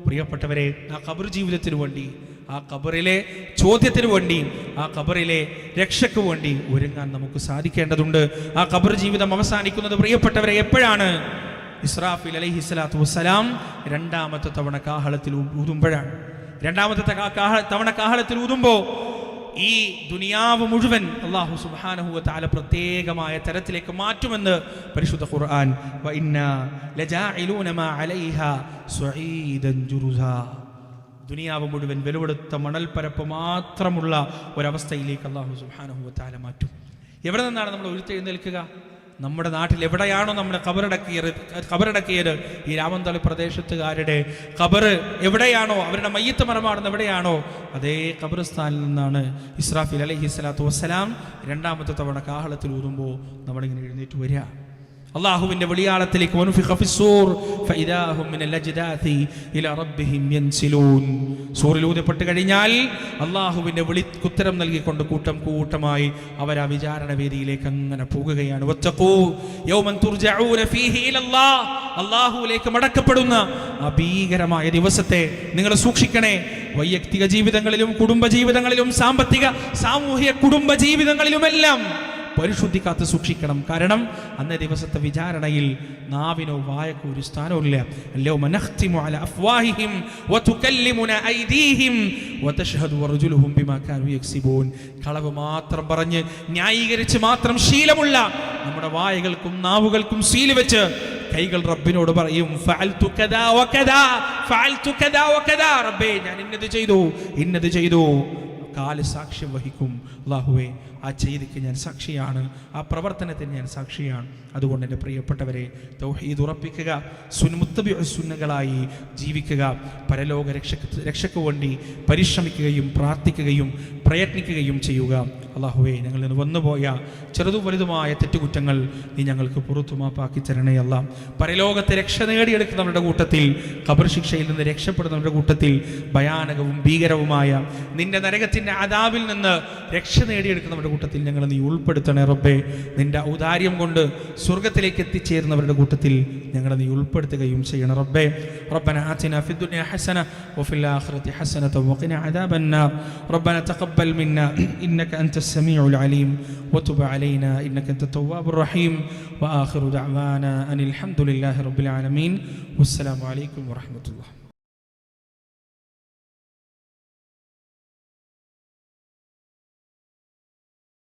പ്രിയപ്പെട്ടവരെ, ആ ഖബർ ജീവിതത്തിന് വേണ്ടി, ആ ഖബറിലെ ചോദ്യത്തിന് വേണ്ടി, ആ ഖബറിലെ രക്ഷയ്ക്ക് വേണ്ടി ഒരുങ്ങാൻ നമുക്ക് സാധിക്കേണ്ടതുണ്ട്. ആ ഖബർ ജീവിതം അവസാനിക്കുന്നത് പ്രിയപ്പെട്ടവരെ എപ്പോഴാണ്? ഇസ്രാഫീൽ അലൈഹിസ്സലാത്തു വസ്സലാം രണ്ടാമത്തെ തവണ കാഹളത്തിൽ ഊതുമ്പോഴാണ്. രണ്ടാമത്തെ തവണ കാഹളത്തിൽ ഊതുമ്പോ ഈ ദുനിയാവ് മുഴുവൻ അല്ലാഹു സുബ്ഹാനഹു വ തആല പ്രത്യേകമായ തരത്തിലേക്ക് മാറ്റുമെന്ന് പരിശുദ്ധ ഖുർആൻ. വ ഇന്നാ ലജാഇലൂന മാ അലൈഹാ സുഈദൻ ജുറുസാ. ദുനിയാവ് മുഴുവൻ വെലുവെടുത്ത മണൽപ്പരപ്പ് മാത്രമുള്ള ഒരവസ്ഥയിലേക്ക് അല്ലാഹു സുബ്ഹാനഹു വ തആല മാറ്റും. എവിടെ നിന്നാണ് നമ്മൾ ഉയർത്തെഴുന്നേൽക്കുക? നമ്മുടെ നാട്ടിൽ എവിടെയാണോ നമ്മുടെ ഖബറടക്കിയത്, ഈ രാമന്തളി പ്രദേശത്തുകാരുടെ ഖബർ എവിടെയാണോ, അവരുടെ മയ്യത്ത് മറമാടുന്ന എവിടെയാണോ, അതേ ഖബർസ്ഥാനിൽ നിന്നാണ് ഇസ്രാഫീൽ അലൈഹിസ്സലാത്തു വസ്സലാം രണ്ടാമത്തെ തവണ കാഹളത്തിൽ ഊതുമ്പോൾ നമ്മളിങ്ങനെ എഴുന്നേറ്റ് വരിക. അല്ലാഹുവിന്റെ വെളിയാളത്തിലേക്ക് സൂറിലൂതപ്പെട്ട് കഴിഞ്ഞാൽ അല്ലാഹുവിന്റെ വിളിക്കുത്തരം നൽകിക്കൊണ്ട് കൂട്ടം കൂട്ടമായി അവർ ആ വിചാരണ വേദിയിലേക്ക് അങ്ങനെ പോകുകയാണ്. അല്ലാഹുവിലേക്ക് മടക്കപ്പെടുന്ന ആ ഭീകരമായ ദിവസത്തെ നിങ്ങൾ സൂക്ഷിക്കണേ. വൈയക്തിക ജീവിതങ്ങളിലും കുടുംബ ജീവിതങ്ങളിലും സാമൂഹിക കുടുംബ ജീവിതങ്ങളിലുമെല്ലാം പരിശുദ്ധി കാത്ത് സൂക്ഷിക്കണം. കാരണം അന്നേ ദിവസത്തെ വിചാരണയിൽ നാവിനോ വായക്കോ ഒരു സ്ഥാനമില്ല. അല്ലയോ മനഖ്തിമു അലാ അഫ്വാഹിഹിം വതുകല്ലിമുനാ ഐദീഹിം വതശ്ഹദു അർജുലുഹും ബിമാ കാനൂ യക്സിബൂൻ. കളവ് മാത്രം പറഞ്ഞ് ന്യായീകരിച്ച് മാത്രം ശീലമുള്ള നമ്മുടെ വായകൾക്കും നാവുകൾക്കും സീൽ വെച്ച് കൈകൾ റബ്ബിനോട് പറയും, ഫഅൽതു കദാ വകദാ, ഫഅൽതു കദാ വകദാ, റബ്ബേ ഞാൻ ഇന്നത് ചെയ്തു. കാല് സാക്ഷ്യം വഹിക്കും, അല്ലാഹുവേ ആ ചെയ്തിക്ക് ഞാൻ സാക്ഷിയാണ്, ആ പ്രവർത്തനത്തിന് ഞാൻ സാക്ഷിയാണ്. അതുകൊണ്ട് എൻ്റെ പ്രിയപ്പെട്ടവരെ, തൗഹീദ് ഉറപ്പിക്കുക, സുന്നകളായി ജീവിക്കുക, പരലോക രക്ഷയ്ക്ക് വേണ്ടി പരിശ്രമിക്കുകയും പ്രാർത്ഥിക്കുകയും പ്രയത്നിക്കുകയും ചെയ്യുക. അല്ലാഹുവേ ഞങ്ങളിൽ നിന്ന് വന്നുപോയ ചെറുതും വലുതുമായ തെറ്റുകുറ്റങ്ങൾ നീ ഞങ്ങൾക്ക് പുറത്തു മാപ്പാക്കി തരണേ അല്ലാ. പരലോകത്തെ രക്ഷ നേടിയെടുക്കുന്നവരുടെ കൂട്ടത്തിൽ, ഖബർ ശിക്ഷയിൽ നിന്ന് രക്ഷപ്പെടുന്നവരുടെ കൂട്ടത്തിൽ, ഭയാനകവും ഭീകരവുമായ നിന്റെ നരകത്തിൻ്റെ അദാബിൽ നിന്ന് രക്ഷ നേടിയെടുക്കുന്നവരുടെ കൂട്ടത്തിൽ ഞങ്ങൾ നീ ഉൾപ്പെടുത്തണേ റബ്ബേ. നിന്റെ ഔദാര്യം കൊണ്ട് സ്വർഗത്തിലേക്ക് എത്തിച്ചേരുന്നവരുടെ കൂട്ടത്തിൽ ഞങ്ങൾ നീ ഉൾപ്പെടുത്തുകയും ചെയ്യണം റബ്ബേ. റബ്ബന ആതിനാ ഫിദ്ദുനിയ ഹസന വഫിൽ ആഖിറതി ഹസനത വഖിന അദാബന്നാർ. റബ്ബന തഖബ്ബൽ മിന്നാ ഇന്നക അൻതസ് സമീഉൽ അലീം വതുബ് അലൈനാ ഇന്നക അൻതത് തവ്വാബുർ റഹീം. വആഖിറു ദഅവാനാ അനിൽ ഹംദുലില്ലാഹി റബ്ബിൽ ആലമീൻ. വസ്സലാമു അലൈക്കും വറഹ്മത്തുള്ളാഹി.